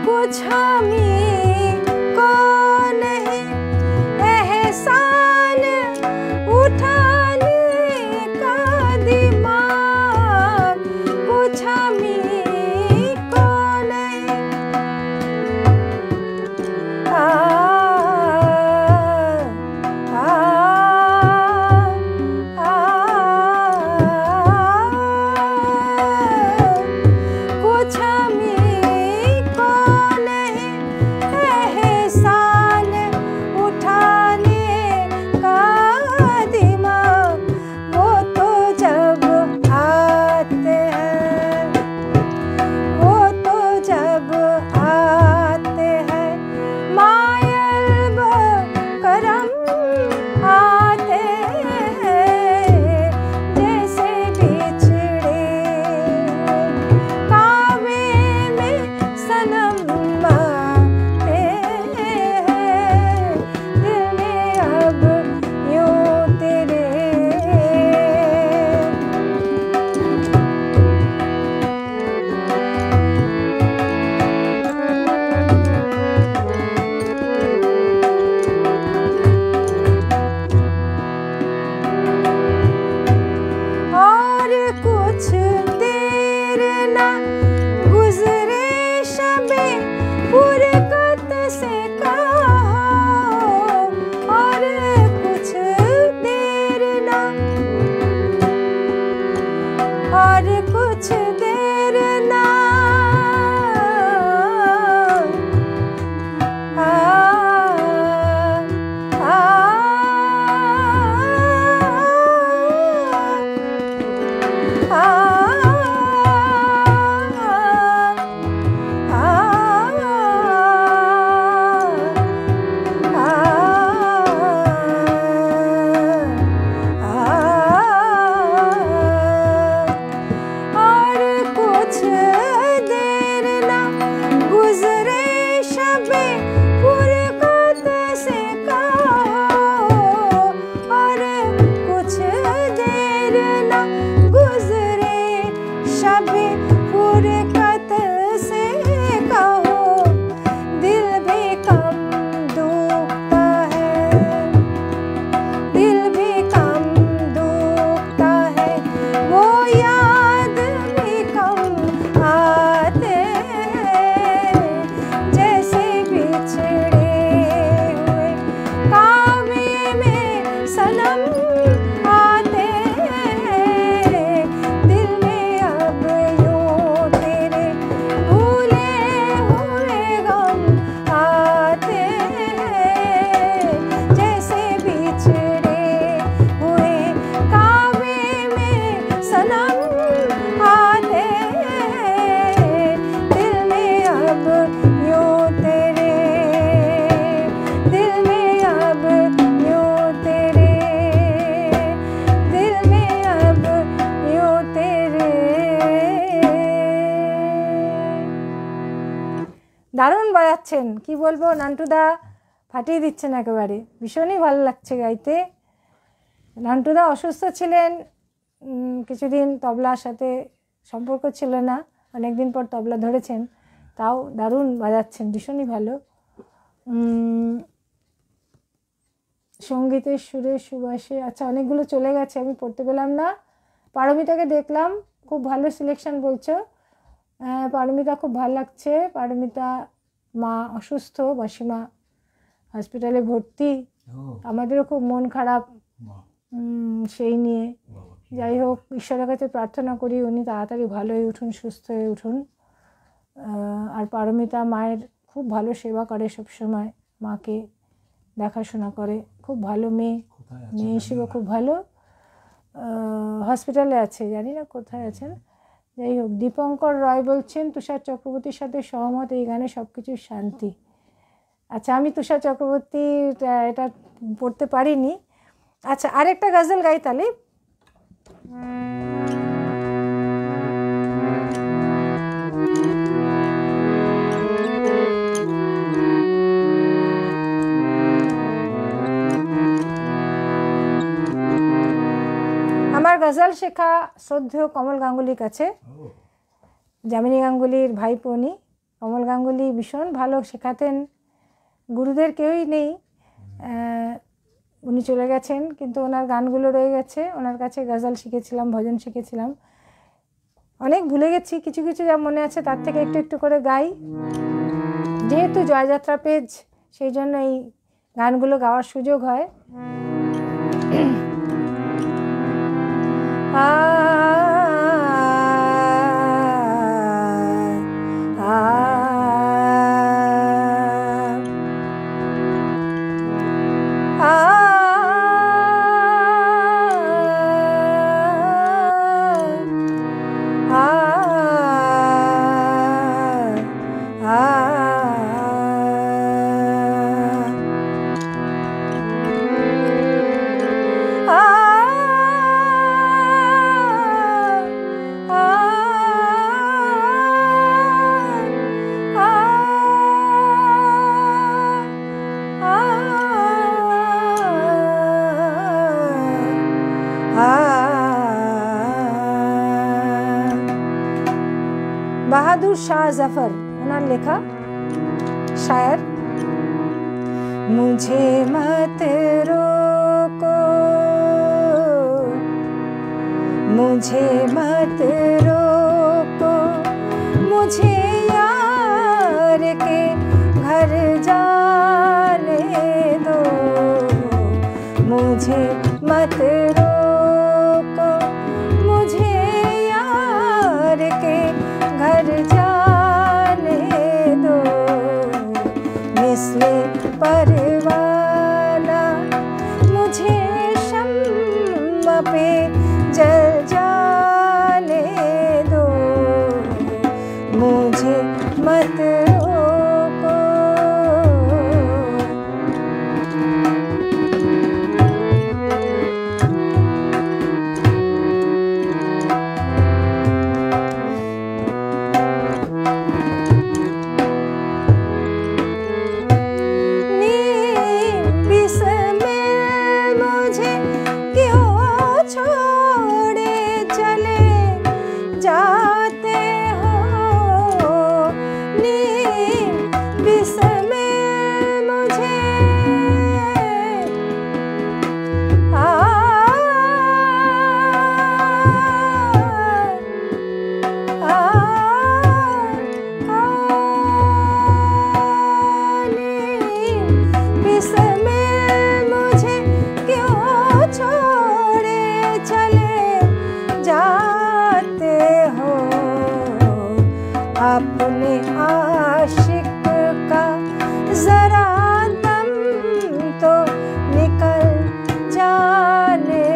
कुछ हमी को नहीं एहसान उठाने का दिमाग, कुछ हमी को नहीं कुछ हमी को नहीं एहसान उठाने का दिमाग, वो तो जब आते हैं, वो तो जब आते हैं मायल करम आते हैं, जैसे बिछड़े कावे में सनम आते हैं, दिल में अब यूं तेरे और कुछ देर ना गुजरे शबे फुरकत से कहो, और कुछ देर ना, और कुछ देर ना और कुछ देर ना गुजरे शबे फुरकत से कहो, और कुछ देर ना गुजरे शबे फुरकत से कहो, दिल भी कम दुखता है, दिल भी कम दुखता है, वो याद भी कम आते हैं, जैसे बिछड़े हुए कावे में सनम आते हैं, दिल में अब यूं तेरे भूले हुए गम आते हैं, जैसे बिछड़े हुए कावे में सनम आते हैं, दिल में अब यूं तेरे, दिल में अब यूं तेरे, दिल में अब यूं तेरे। দারুণ বাজাচ্ছেন, কি বলবো, নান্টুদা ফাটিয়ে দিচ্ছেন একেবারে, ভীষণই ভালো লাগছে গাইতে। নান্টুদা অসুস্থ ছিলেন, কিছুদিন তবলার সাথে সম্পর্ক ছিল না, অনেকদিন পর তবলা ধরেছেন, তাও দারুণ বাজাচ্ছেন, ভীষণই ভালো। সঙ্গীতের সুরে সুবাসে, আচ্ছা অনেকগুলো চলে গেছে, আমি পড়তে পেলাম না। পারমিতাকে দেখলাম, খুব ভালো সিলেকশন বলছো। পারমিতা খুব ভালো লাগছে। পারমিতা মা অসুস্থ, মাসিমা হসপিটালে ভর্তি, আমাদেরও খুব মন খারাপ সেই নিয়ে। যাই হোক, ঈশ্বরের কাছে প্রার্থনা করি উনি তাড়াতাড়ি ভালো হয়ে উঠুন, সুস্থ হয়ে উঠুন। আর পারমিতা মায়ের খুব ভালো সেবা করে, সবসময় মাকে দেখাশোনা করে, খুব ভালো মেয়ে, মেয়ে হিসেবে খুব ভালো। হসপিটালে আছে, জানি না কোথায় আছেন। যাই হোক, দীপঙ্কর রয় বলছেন তুষার চক্রবর্তীর সাথে সহমত, এই গানে সব কিছু শান্তি। আচ্ছা, আমি তুষার চক্রবর্তী এটা পড়তে পারিনি। আচ্ছা, আরেকটা গজল গাই তাহলে। আমার গজল শেখা শ্রদ্ধেয় কমল গাঙ্গুলির কাছে। যামিনী গাঙ্গুলির ভাইপো উনি। কমল গাঙ্গুলি ভীষণ ভালো শেখাতেন, গুরুদের কেউই নেই, উনি চলে গেছেন, কিন্তু ওনার গানগুলো রয়ে গেছে। ওনার কাছে গজল শিখেছিলাম, ভজন শিখেছিলাম, অনেক ভুলে গেছি, কিছু কিছু যা মনে আছে তার থেকে একটু একটু করে গাই। যেহেতু জয়যাত্রা পেজ, সেই জন্য এই গানগুলো গাওয়ার সুযোগ হয়। বাহাদুর শাহ জফর ওনার লেখা शायर। मुझे मत रोको, मुझे मत रोको, मुझे यार के घर जाने दो, मुझे मत रोको, मुझे यार के घर जाने दो, मिसले परवाना मुझे शम्म पे जल जाने दो, मुझे मत रोको। अपने आशिक का जरा दम तो निकल जाने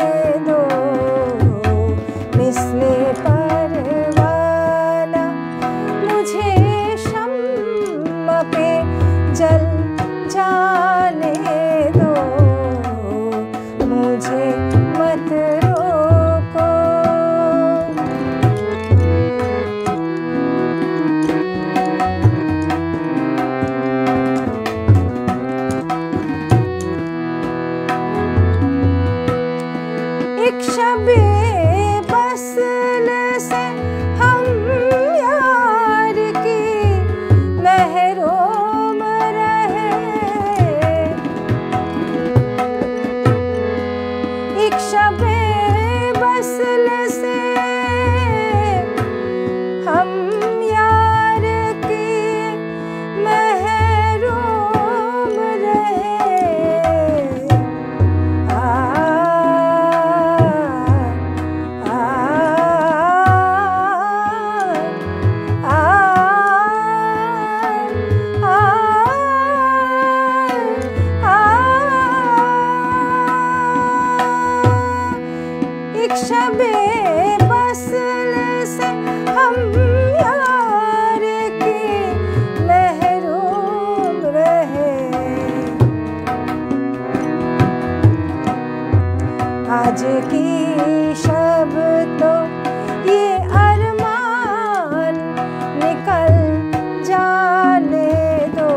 दो, मिसले परवाना मुझे शम्म पे जल जाने दो, मुझे मत रोको। एक शबे बस्ल से हम यार की महरूम रहे, एक शबे बस्ल से हम यार की महरूम रहे, शबे बस्ल से हम यार की महरूम रहे, आज की शब तो ये अरमान निकल जाने दो,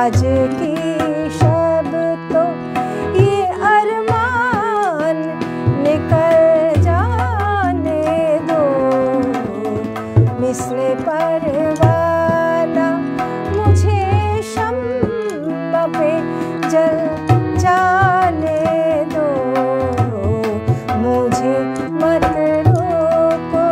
आज की शब तो ये अरमान निकल जाने दो, मिसले परवाना मुझे शम्मा पे जल जाने दो, मुझे मत रोको।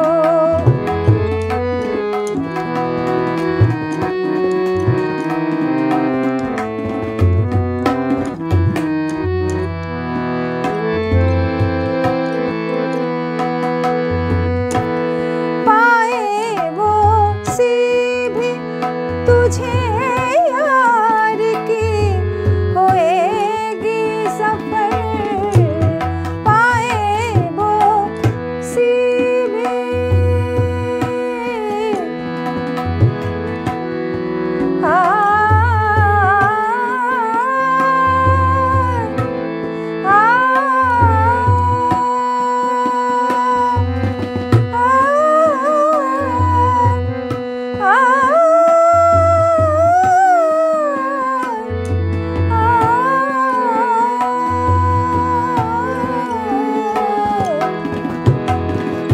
पाए वो सी भी तुझे यार की होएगी सफर, पाए वो सी भी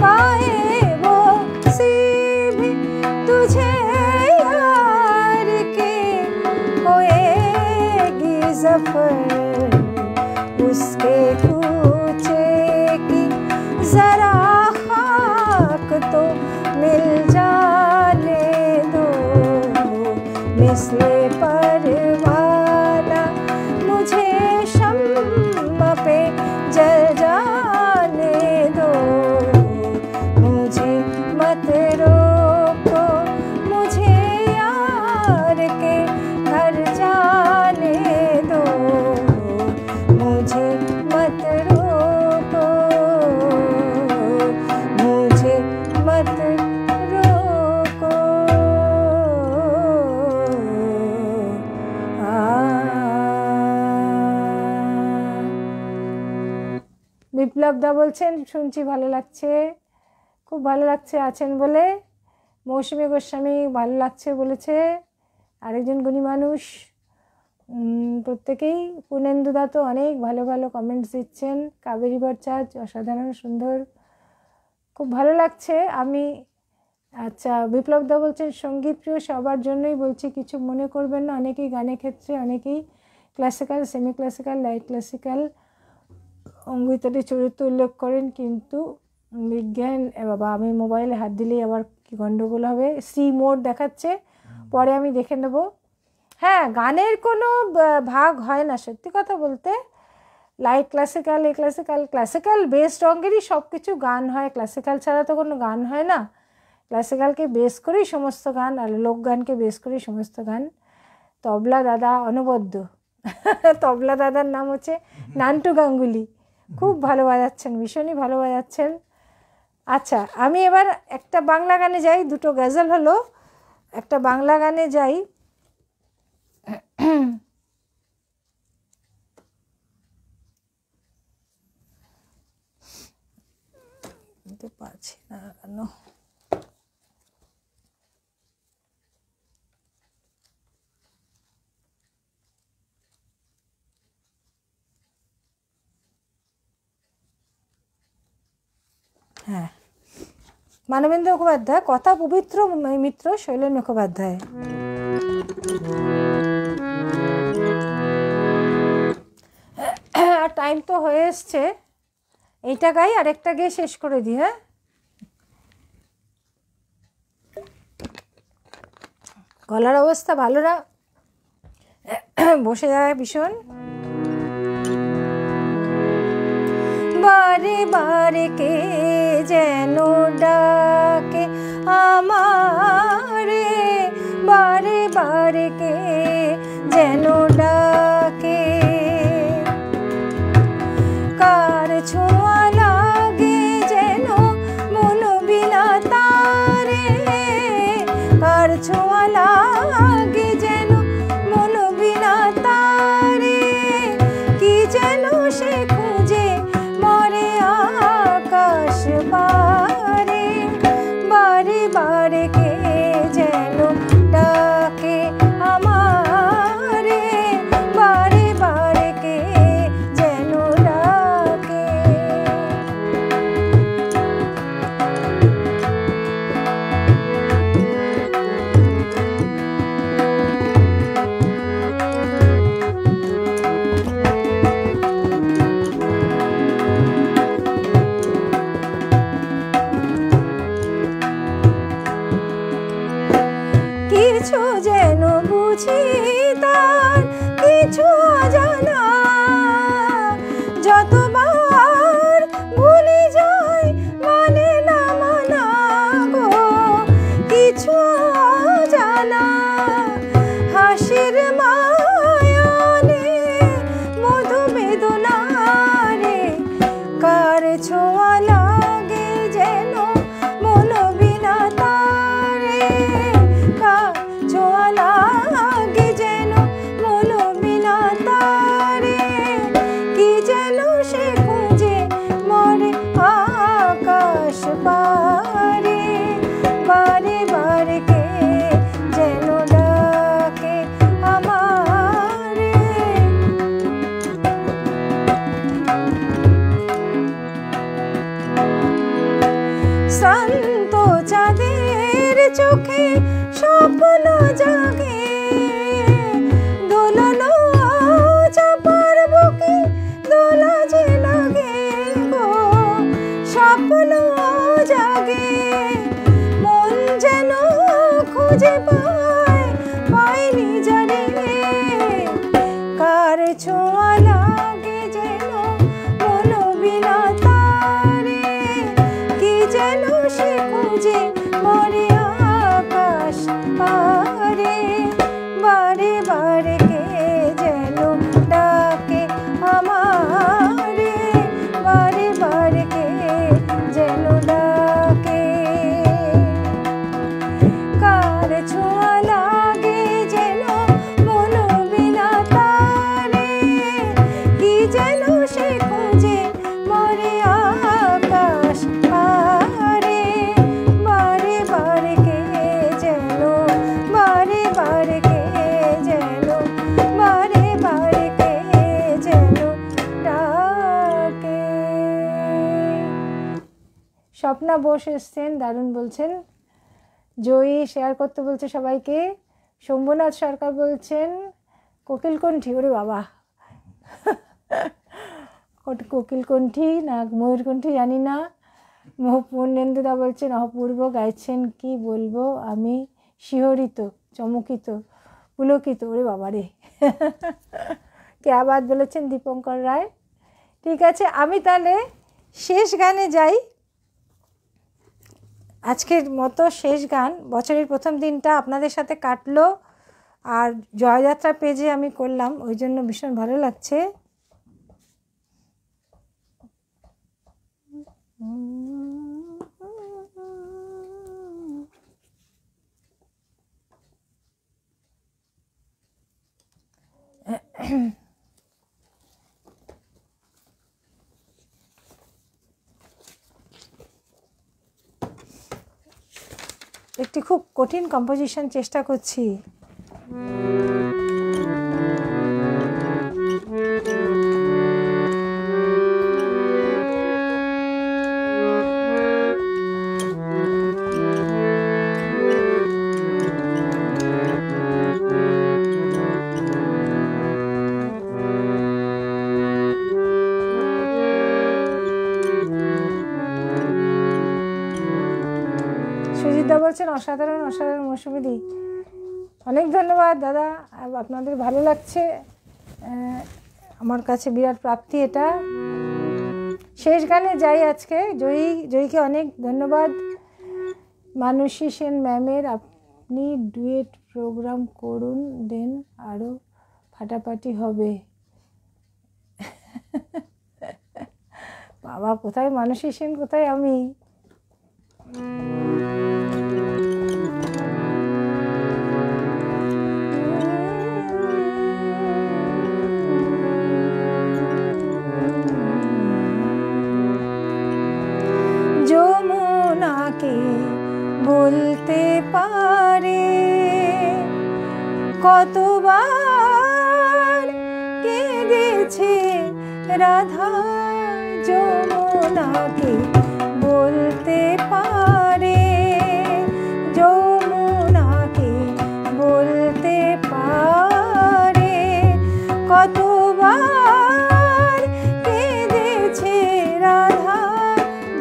पाए वो सी भी तुझे यार की होएगी ज़फ़र, उसके कूचे की ज़रा खाक तो मिल जाने दो, मिसले परवाना मुझे शम्मा पे जल जाने दो, मुझे मत रोको, मुझे यार के घर जाने दो, मुझे मत रोको, मुझे मत रोको। বিপ্লব দা বলছেন শুনছি ভালো লাগছে, খুব ভালো লাগছে আছেন বলে। মৌসুমী গোস্বামী ভালো লাগছে বলেছে, আরেকজন গুণী মানুষ। প্রত্যেকেই, পুনেন্দুদা তো অনেক ভালো ভালো কমেন্টস দিচ্ছেন। কাবেরী ভট্টাচার্য অসাধারণ সুন্দর, খুব ভালো লাগছে। আমি আচ্ছা, বিপ্লবদা বলছেন সঙ্গীত প্রিয় সবার জন্যই বলছি, কিছু মনে করবেন না। অনেকেই গানের ক্ষেত্রে অনেকেই classical, semi classical, light classical অঙ্গিতাটি চরিত্র উল্লেখ করেন, কিন্তু বিজ্ঞান বাবা আমি মোবাইলে হাত দিলেই আবার কি গণ্ডগোল হবে। সি মোড দেখাচ্ছে, পরে আমি দেখে নেব। হ্যাঁ, গানের কোনো ভাগ হয় না সত্যি কথা বলতে। লাইট ক্লাসিক্যাল, এ ক্লাসিক্যাল, ক্লাসিক্যাল বেসড অঙ্গেরই সব কিছু গান হয়, ক্লাসিক্যাল ছাড়া তো কোনো গান হয় না। ক্লাসিক্যালকে বেস করেই সমস্ত গান, আর লোকগানকে বেস করেই সমস্ত গান। তবলা দাদা অনবদ্য তবলা দাদার নাম হচ্ছে নান্টু গাঙ্গুলি, খুব ভালো বাজাচ্ছেন, ভীষণই ভালো বাজাচ্ছেন। আচ্ছা, আমি এবার একটা বাংলা গানে যাই, দুটো গজল হলো, একটা বাংলা গানে যাই। পারছি না কেন, হ্যাঁ, মানবেন্দ্র মুখোপাধ্যায়, কথা পবিত্র মিত্র শৈলেন মুখোপাধ্যায়। আর টাইম তো হয়ে এসছে, এইটা গাই আর একটা গিয়ে শেষ করে দিই। হ্যাঁ, গলার অবস্থা ভালো না, বসে যায় ভীষণ। বারে বারে কে যেন ডাকে আমারে, বারে বারে কে যেন ডাকে, কার ছোঁয়া লাগে যেন মন বিনা তারে, কার ছোঁয়া লাগে যেন মন বিনা তারে, কি যেন সে খুঁজে মরে আকাশ পারে, বারে বারে কে যেন ডাকে আমারে, বারে বারে কে যেন ডাকে। কিছু যেন বুঝি তার কিছু অজানা, যতবার ভুলে যাই মানে না মানা গো কিছু অজানা। হাসির মায়ানে মধু বেদনা রে, কার ছোঁয়া লাগে যেন মন বিনা তারে, কার ছোঁয়া লাগে যেন মন বিনা তারে, কি যেন সে খুঁজে মরে আকাশ পারে, বারে বারে কে যেন ডাকে আমারে। শান্ত চাঁদের চোখে স্বপ্ন জাগে, দোলনা চাপার বুকে দোলা যে লাগে গো স্বপ্ন জাগে, মন যেন খুঁজে পায় পায়নি জানে, কার ছোঁয়া লাগে যেন মন বিনা তারে, কি যেন সে খুঁজে মরে আকাশ পারে, বারে বারে কে যেন ডাকে আমারে, বারে বারে কে যেন ডাকে, কার ছোঁয়া লাগে যেন মন বিনা তারে, কি যেন সে খুঁজে মরে আকাশ পারে, বারে বারে কে যেন, বারে বারে কে যেন, বারে বারে কে যেন ডাকে। স্বপ্না বোস এসছেন, দারুণ বলছেন। জয়ী শেয়ার করতে বলছে সবাইকে। শম্ভুনাথ সরকার বলছেন কোকিলকণ্ঠী, ওরে বাবা কোকিলকণ্ঠী না ময়ূরকণ্ঠী জানি না। পূর্ণেন্দুদা বলছেন অপূর্ব গাইছেন, কি বলবো আমি শিহরিত, চমকিত, পুলকিত, ওরে বাবা রে কে আবাদ বলেছেন দীপঙ্কর রায়। ঠিক আছে, আমি তাহলে শেষ গানে যাই। আজকের মতো শেষ গান, বছরের প্রথম দিনটা আপনাদের সাথে কাটলো আর জয়যাত্রা পেজে আমি করলাম, ওই জন্য ভীষণ ভালো লাগছে। একটি খুব কঠিন কম্পোজিশন চেষ্টা করছি। সুজিতদা বলছেন অসাধারণ অসাধারণ মৌসুমীদি, অনেক ধন্যবাদ দাদা, আপনাদের ভালো লাগছে, আমার কাছে বিরাট প্রাপ্তি এটা। শেষ গানে যাই আজকে। জয়ীকে অনেক ধন্যবাদ। মানসী সেন ম্যামের আপনি ডুয়েট প্রোগ্রাম করুন, দেন আরও ফাটাফাটি হবে। বাবা, কোথায় মানসী সেন, কোথায় আমি। যমুনাকে বলতে পারে কতবার কেঁদেছে রাধা, যমুনাকে বলতে পারে, যমুনাকে বলতে পারে কতবার কেঁদেছে রাধা,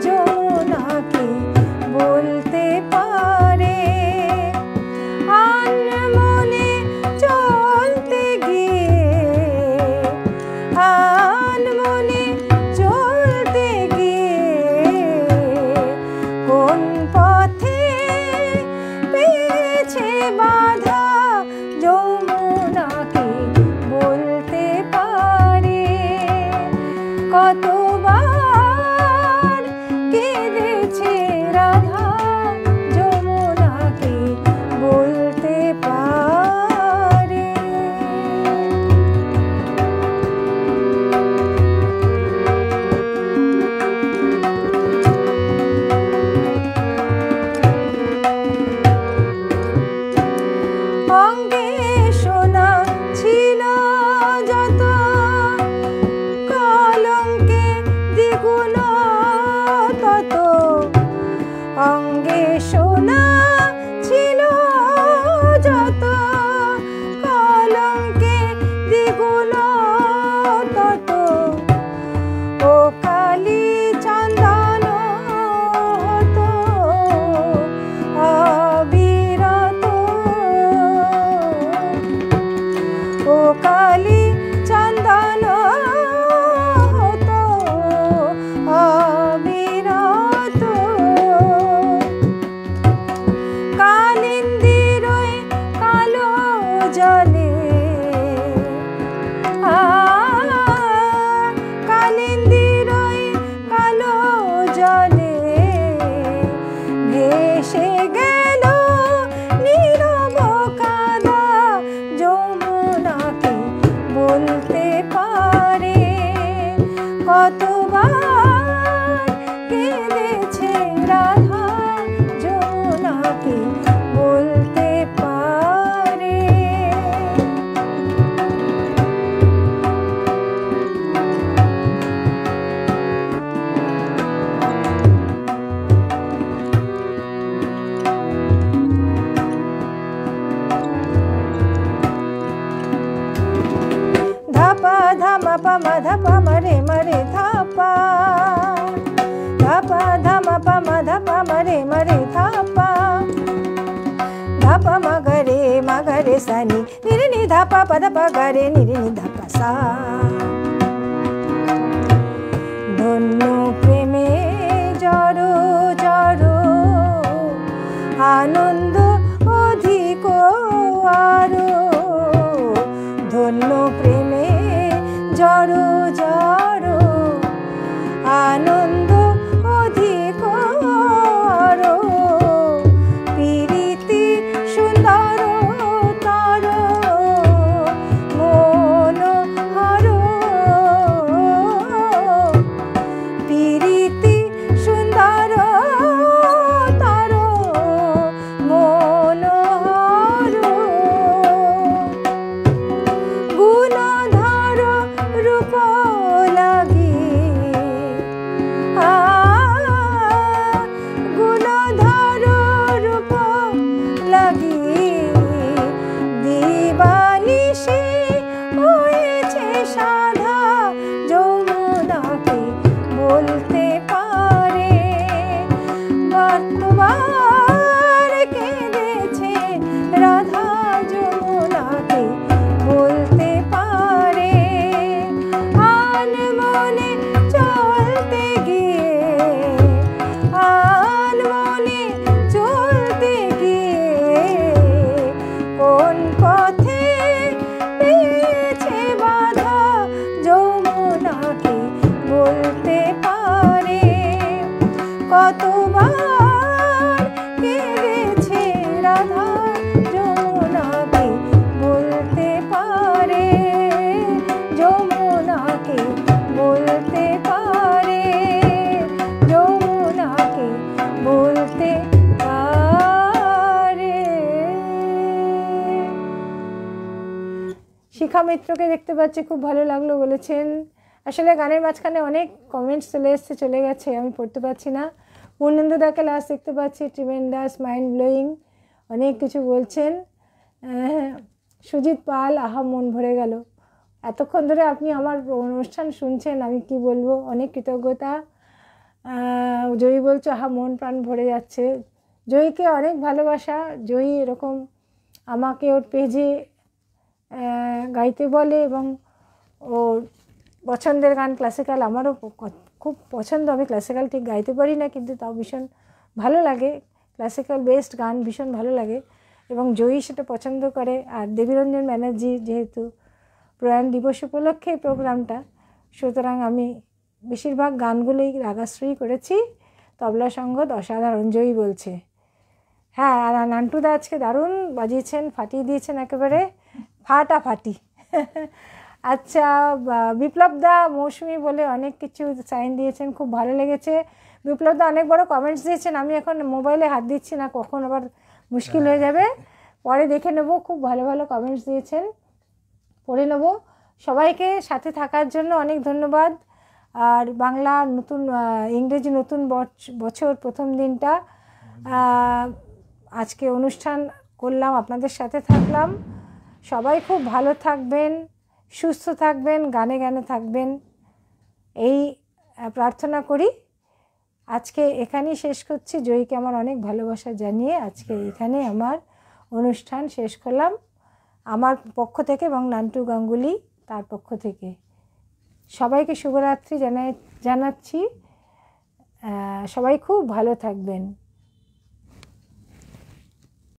যমুনাকে বলতে পারে। বাধা যমুনাকে বলতে পারে। কতবার কেঁদেছে রাধা যমুনাকে বলতে পারে। অঙ্গে সোনা ছিল যত, কলঙ্কে দ্বিগুণ তত। অঙ্গে সোনা ছিল যত, কলঙ্কে দ্বিগুণ তত। ও কালী চন্দন হতো অবিরত। ও কালী চন্দন হতো অবিরত। কালিন্দীর ওই কালো জলে, কালিন্দীর ওই কালো জলে ভেসে গেল নীরব কাদা যমুনাকে বলতে পারে। কতবার কেঁদেছে রাধা যমুনাকে বলতে পারে। ধাপা ধামা পামা ধাপা মারে মারে ধাপা, ধাপা ধামা পামা ধাপা মারে মারে ধাপা। ধাপা মাগরে মাগরে সানি নিরিনি ধাপা পদপা গরে নিরিনি ধাপা সা। ধন্য প্রেমে জড়ো জড়ো আনন্দ অধিক আরো। ধন্য প্রেমে জড়ো জড়ো আনন্দ অধিক আরো। প্রীতি সুন্দর তার মনোহর। প্রীতি সুন্দর তার মনোহর। গুণধর রূপ লাগি, গুণধর রূপ লাগি দিবানিশি হয়েছে সাধা যমুনাকে বলতে পারে। কতবার কেঁদেছে রাধা যমুনাকে বলতে পারে। আনমনে চলতে গিয়ে, আনমনে চলতে গিয়ে কোন পথে পেয়েছে বাধা যমুনাকে বলতে পারে। কতবার কেঁদেছে রাধা যমুনাকে বলতে পারে। যমুনাকে বলতে পারে, যমুনাকে বলতে পারে। শিখা মিত্রকে দেখতে পাচ্ছি, খুব ভালো লাগলো বলেছেন। আসলে গানের মাঝখানে অনেক কমেন্টস চলে এসছে, চলে গেছে, আমি পড়তে পারছি না। পূর্ণেন্দুদাকে লাস্ট দেখতে পাচ্ছি, ট্রিমেন্ডাস, মাইন্ড ব্লোয়িং, অনেক কিছু বলছেন। সুজিত পাল, আহা মন ভরে গেল। এতক্ষণ ধরে আপনি আমার অনুষ্ঠান শুনছেন, আমি কি বলবো, অনেক কৃতজ্ঞতা। জয়ী বলছো আহা মন প্রাণ ভরে যাচ্ছে। জয়ীকে অনেক ভালোবাসা। জয়ী এরকম আমাকে ওর পেজে গাইতে বলে এবং ওর পছন্দের গান ক্লাসিক্যাল, আমারও খুব পছন্দ। আমি ক্লাসিক্যাল ঠিক গাইতে পারি না, কিন্তু তাও ভীষণ ভালো লাগে, ক্লাসিক্যাল বেসড গান ভীষণ ভালো লাগে। এবং জয়ী সেটা পছন্দ করে। আর দেবীরঞ্জন ব্যানার্জি যেহেতু প্রয়াণ দিবস উপলক্ষে এই প্রোগ্রামটা, সুতরাং আমি বেশিরভাগ গানগুলোই রাগাশ্রয়ী করেছি। তবলা সঙ্গত অসাধারণ, জয়ী বলছে। হ্যাঁ, আর নান্টুদা আজকে দারুণ বাজিয়েছেন, ফাটিয়ে দিয়েছেন একেবারে ফাটাফাটি। আচ্ছা, বিপ্লবদা মৌসুমি বলে অনেক কিছু সাইন দিয়েছেন, খুব ভালো লেগেছে। বিপ্লবদা অনেক বড় কমেন্টস দিয়েছেন, আমি এখন মোবাইলে হাত দিচ্ছি না, কখন আবার মুশকিল হয়ে যাবে, পরে দেখে নেব। খুব ভালো ভালো কমেন্টস দিয়েছেন, পড়ে নেব। সবাইকে সাথে থাকার জন্য অনেক ধন্যবাদ। আর বাংলা নতুন ইংরেজি নতুন বছর প্রথম দিনটা আজকে অনুষ্ঠান করলাম, আপনাদের সাথে থাকলাম। সবাই খুব ভালো থাকবেন, সুস্থ থাকবেন, গানে গানে থাকবেন, এই প্রার্থনা করি। আজকে এখানেই শেষ করছি। জয়ীকে আমার অনেক ভালোবাসা জানিয়ে আজকে এখানে আমার অনুষ্ঠান শেষ করলাম, আমার পক্ষ থেকে এবং নান্টু গাঙ্গুলি তার পক্ষ থেকে। সবাইকে শুভরাত্রি জানাচ্ছি। সবাই খুব ভালো থাকবেন।